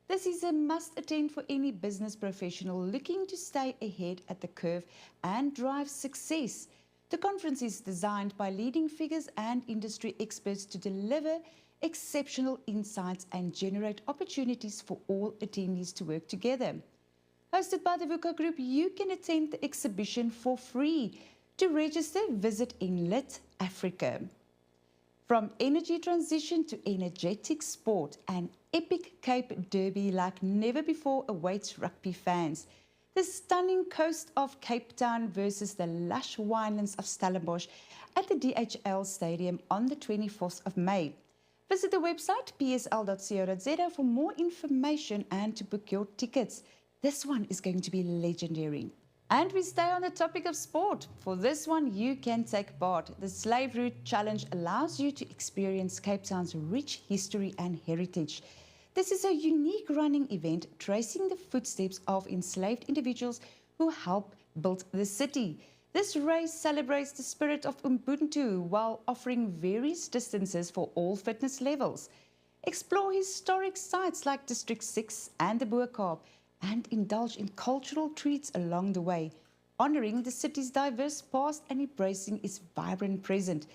This is a must-attend for any business professional looking to stay ahead at the curve and drive success. The conference is designed by leading figures and industry experts to deliver exceptional insights and generate opportunities for all attendees to work together. Hosted by the VUCA Group, you can attend the exhibition for free. To register, visit Inlet Africa. From energy transition to energetic sport, an epic Cape Derby like never before awaits rugby fans. The stunning coast of Cape Town versus the lush winelands of Stellenbosch at the DHL Stadium on the 24th of May. Visit the website psl.co.za for more information and to book your tickets. This one is going to be legendary. And we stay on the topic of sport. For this one, you can take part. The Slave Route Challenge allows you to experience Cape Town's rich history and heritage. This is a unique running event tracing the footsteps of enslaved individuals who helped build the city. This race celebrates the spirit of Ubuntu while offering various distances for all fitness levels. Explore historic sites like District 6 and the Boerkaap, and indulge in cultural treats along the way, honouring the city's diverse past and embracing its vibrant present.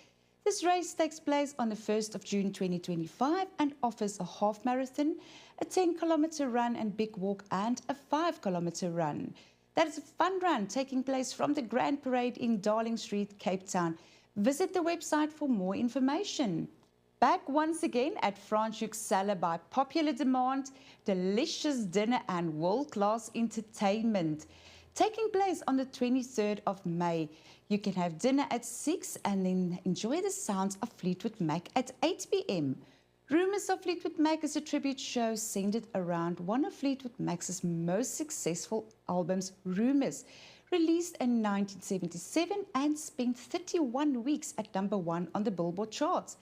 This race takes place on the 1st of June 2025 and offers a half marathon, a 10-kilometre run and big walk, and a 5-kilometre run. That is a fun run taking place from the Grand Parade in Darling Street, Cape Town. Visit the website for more information. Back once again at Franschhoek's Cellar by popular demand, delicious dinner and world-class entertainment. Taking place on the 23rd of May, you can have dinner at 6 and then enjoy the sounds of Fleetwood Mac at 8 p.m. Rumours of Fleetwood Mac is a tribute show centered around one of Fleetwood Mac's most successful albums, Rumours, released in 1977 and spent 31 weeks at #1 on the Billboard charts.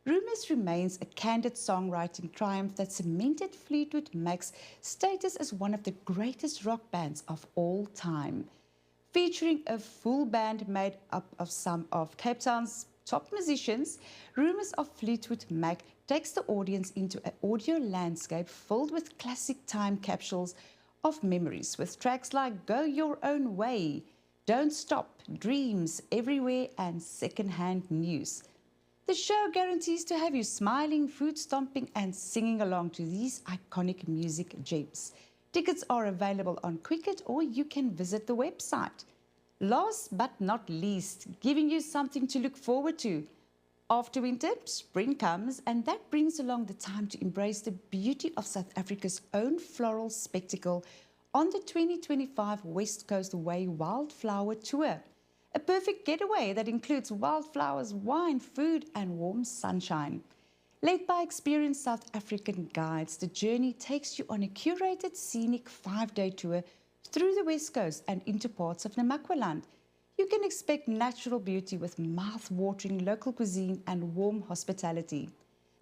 Rumours remains a candid songwriting triumph that cemented Fleetwood Mac's status as one of the greatest rock bands of all time. Featuring a full band made up of some of Cape Town's top musicians, Rumours of Fleetwood Mac takes the audience into an audio landscape filled with classic time capsules of memories with tracks like Go Your Own Way, Don't Stop, Dreams Everywhere, and Secondhand News. The show guarantees to have you smiling, food stomping, and singing along to these iconic music gems. Tickets are available on Quicket or you can visit the website. Last but not least, giving you something to look forward to. After winter, spring comes, and that brings along the time to embrace the beauty of South Africa's own floral spectacle on the 2025 West Coast Way Wildflower Tour. A perfect getaway that includes wildflowers, wine, food, and warm sunshine. Led by experienced South African guides, the journey takes you on a curated, scenic 5-day tour through the West Coast and into parts of Namaqualand. You can expect natural beauty with mouth-watering local cuisine and warm hospitality.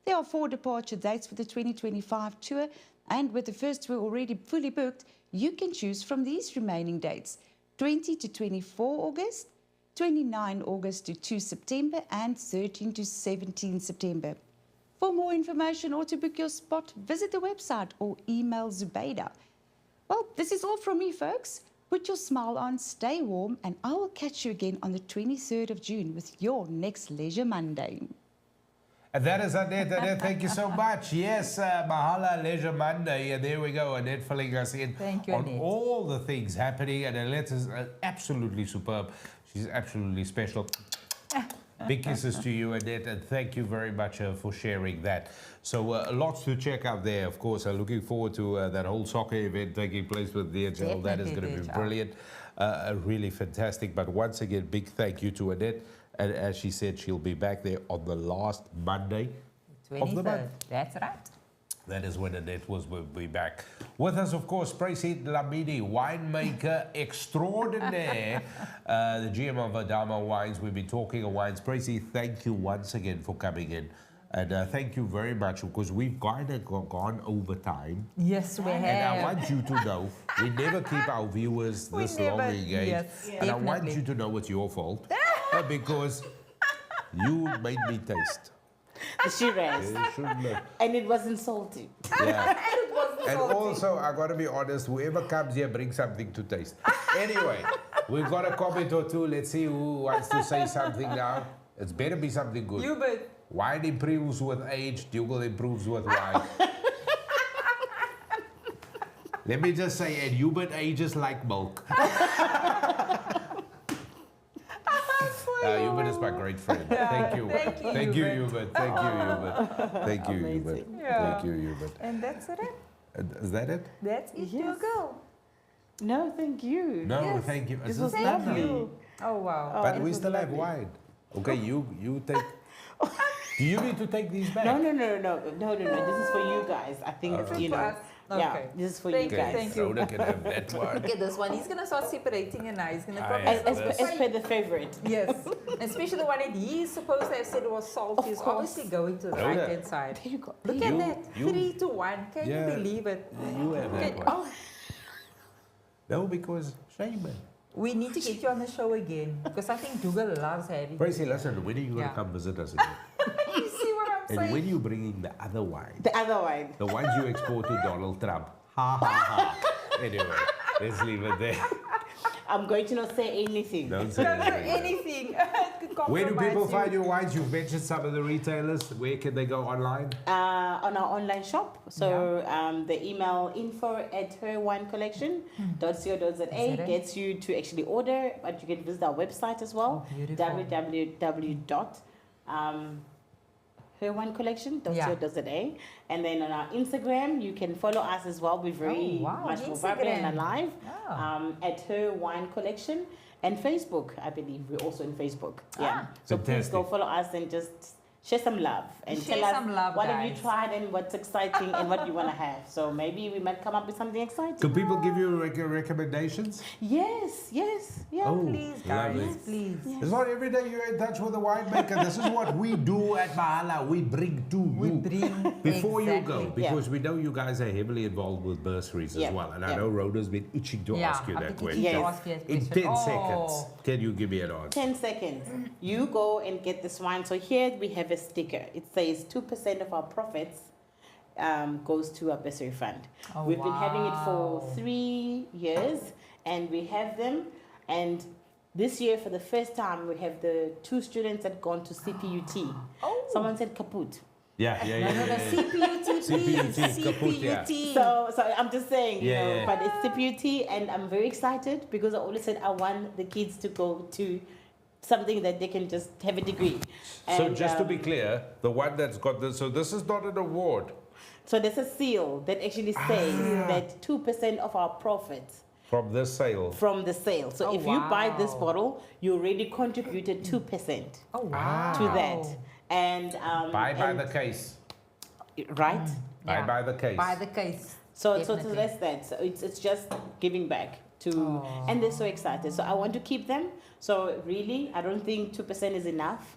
There are 4 departure dates for the 2025 tour, and with the first tour already fully booked, you can choose from these remaining dates: 20 to 24 August, 29 August to 2 September, and 13 to 17 September. For more information or to book your spot, visit the website or email Zubaida. Well, this is all from me, folks. Put your smile on, stay warm, and I will catch you again on the 23rd of June with your next Leisure Monday. And that is Annette. Annette, thank you so much. Yes, Mahala Leisure Monday. And there we go. Annette filling us in on Annette. all the things happening. And Annette is absolutely superb. She's absolutely special. Big kisses to you, Annette, and thank you very much for sharing that. So lots to check out there, of course. I'm looking forward to that whole soccer event taking place with DHL. That is going to be brilliant, really fantastic. But once again, big thank you to Annette. And as she said, she'll be back there on the last Monday of the month. That's right. That is when Annette will be back. With us, of course, Praisy Dlamini, winemaker extraordinaire, the GM of Adama Wines. We've been talking of wines. Praisy, thank you once again for coming in. And thank you very much, because we've kind of gone over time. Yes, we have. And I want you to know, we never keep our viewers this long engaged. Yes, and definitely. I want you to know it's your fault, because you made me taste. The Shiraz. And it wasn't salty. Yeah. It wasn't And salty. also, I got to be honest, whoever comes here brings something to taste. Anyway, we've got a comment or two. Let's see who wants to say something now. It's better be something good. Hubert. Wine improves with age, Dugald improves with wine. Let me just say, and Hubert ages like milk. Hubert is my great friend. Thank you. Thank you, Hubert. Thank you, Hubert. Thank you, Hubert. Yeah. Thank you, Hubert. And that's it. Is that it? That's it, Yes. Dugald. No, thank you. No, Yes. thank you. This Is was this lovely. lovely? Oh, wow. But it we was still have lovely. wine. Okay, you take. Do you need to take these back? No. This is for you guys. I think, you know. us. Yeah, Okay. this is for Thank you you, guys. thank you. Rhoda can have that one. Look at this one. He's going to start separating and now he's going to probably... As per the favorite. Yes. Especially the one that he's supposed to have said was salty is course. obviously going to the Rhoda. right-hand side. There you go. Look at that. 3-1. Can Yeah. you believe it? You have that Okay. one. Oh, No, because shame, man. we need to get you on the show again because I think Dugald loves having Praisy, listen, when are you going Yeah. to come visit us again? you. See what I'm And saying? when you bringing the other wine, The other one. the ones you export to Donald Trump. Ha ha ha. Anyway, let's leave it there. I'm going to not say anything. Don't say Don't do anything. anything. Could Where do people compromise find you. your wines? You've mentioned some of the retailers. Where can they go online? On our online shop. So the email info@herwinecollection.co.za gets you to actually order, but you can visit our website as well. Oh, beautiful. www.herwinecollection.co.za. And then on our Instagram, you can follow us as well. We're very much more vibrant and alive at Her Wine Collection. And Facebook, I believe we're also in Facebook. Yeah. So please go follow us and just share some love and Share tell us some love, what have you guys. tried and what's exciting and what you want to have. So maybe we might come up with something exciting. Do people give you recommendations? Yes. Yeah. Oh, Please, guys. lovely. Please. It's not every day you're in touch with a winemaker. This is what we do at Mahala. We bring to We you bring before you exactly. go, because we know you guys are heavily involved with bursaries as well. And I know Rhoda's been itching to ask you that question. Yes. In 10 seconds, can you give me an answer? 10 seconds. You go and get this wine. So here we have a sticker. It says 2% of our profits goes to our bursary fund. Oh, We've been having it for wow. 3 years, and we have them. And this year, for the first time, we have the 2 students that gone to CPUT. Oh. Someone said kaput. Yeah. No, CPUT, please. CPUT, kaput, yeah. So I'm just saying, you Yeah, know, yeah. but it's CPUT, and I'm very excited because I always said I want the kids to go to something that they can just have a degree. So And, just to be clear, the one that's got this, so this is not an award. so there's a seal that actually says that 2% of our profits From this sale. from the sale. So Oh, if you buy this wow. bottle, you already contributed 2% Oh, wow. to that. And Buy by and- the case. right. Buy by the case. By the case. So Definitely. that's that. So it's just giving back to, and they're so excited. So I want to keep them. So really, I don't think 2% is enough.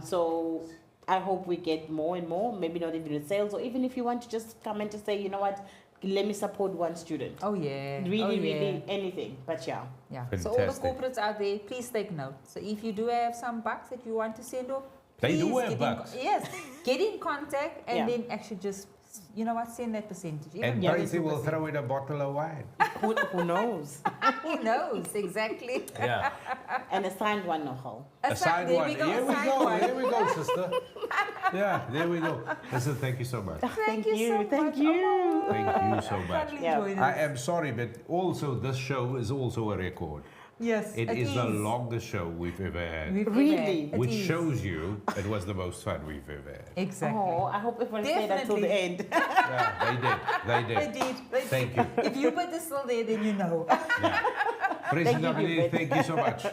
So I hope we get more and more. Maybe not even in sales, or even if you want to just come and just say, you know what, let me support one student. Oh, yeah. Really, oh, yeah. really anything. But yeah. Yeah. So all the Fantastic. corporates out there, please take note. So if you do have some bucks that you want to send off, They do please have get bucks. yes, get in contact and Yeah. then actually just you know what, send that percentage. And Even Praisy will 2%. throw in a bottle of wine. Who knows? Who knows, exactly. Yeah. And a signed one, Nohol. A signed there one. we go, Here a we signed go. one. There we go, sister. Yeah, there we go. Listen, thank you so much. Thank you so Thank much. you. Oh, Thank you so much. thoroughly Yeah. enjoyed I it. am sorry, but also this show is also a record. Yes, It is the longest show we've ever had. We've Really? ever had. It Which is. shows you it was the most fun we've ever had. Exactly. Oh, I hope everyone stayed until the Definitely. end. Yeah, they did. They They did. did. They Thank did. you. If you put this still there, then you know. Praisy Thank you, Dlamini, Hubert. thank you so much.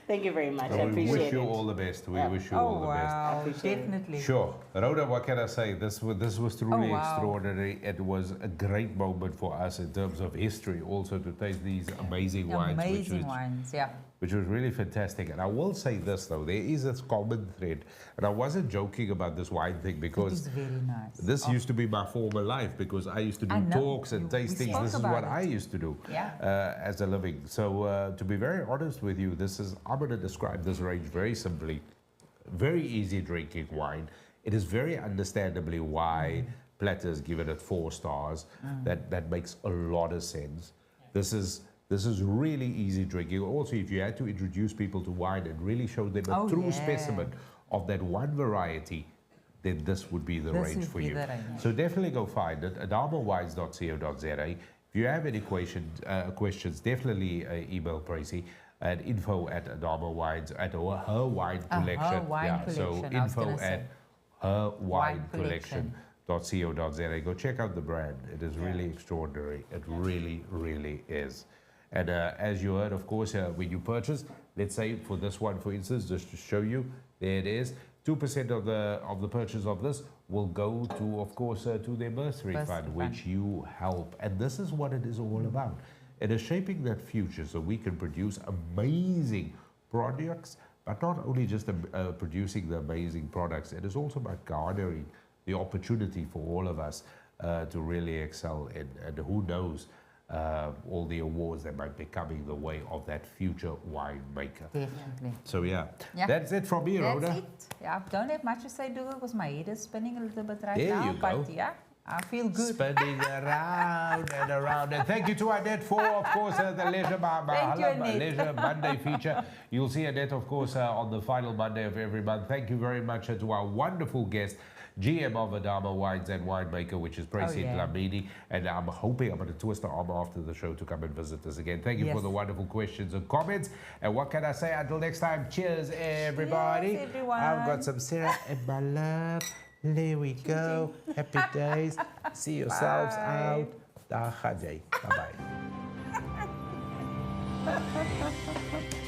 Thank you very much. I We appreciate wish you it. all the best. We Yeah. wish you Oh, all the best. wow. Appreciate it. Definitely. Sure. Rhoda, what can I say? This was truly Oh, wow. extraordinary. It was a great moment for us in terms of history, also to taste these amazing wines, Amazing wines, yeah. which was really fantastic. And I will say this, though, there is this common thread. And I wasn't joking about this wine thing It because is very nice. this used to be my former life because I used to do I know. talks and We tastings. spoke This is about what it. I used to do Yeah. as a living. So to be very honest with you, I'm going to describe this range very simply. Very easy drinking wine. It is very understandably why Platter's given it 4 stars. That makes a lot of sense. This is really easy drinking. Also, if you had to introduce people to wine and really show them a Oh, true yeah. specimen of that one variety, then this would be the This range would for be you. the range. So definitely go find it, adamawines.co.za. If you have any questions, definitely email Praisy at info@adamawines, at her wine collection. Her wine So collection, I was info gonna say. at her wine Wine collection. .co.za. Go check out the brand. It is really extraordinary. It really, really is. And as you heard, of course, when you purchase, let's say for this one, for instance, just to show you, there it is. 2% of the purchase of this will go to, of course, to their bursary fund, which you help. And this is what it is all about. It is shaping that future so we can produce amazing products, but not only just producing the amazing products. It is also about garnering the opportunity for all of us to really excel in. And who knows, all the awards that might be coming the way of that future winemaker. Definitely. So yeah, Yeah. that's it from me, That's Rhoda. it. Yeah, I don't have much to say, Dugald, because my head is spinning a little bit right There now. you go. But yeah, I feel good. Spinning around and around. And thank you to Annette for, of course, the Leisure Monday feature. You'll see Annette, of course, on the final Monday of every month. Thank you very much to our wonderful guest, GM of Adama Wines and Winemaker, which is Praisy Dlamini. And I'm hoping I'm going to twist the arm after the show to come and visit us again. Thank you for the wonderful questions and comments. And what can I say? Until next time, cheers, everybody. Cheers, everyone. I've got some syrup in my love. There we go. Happy days. See yourselves out. Dag, Bye-bye.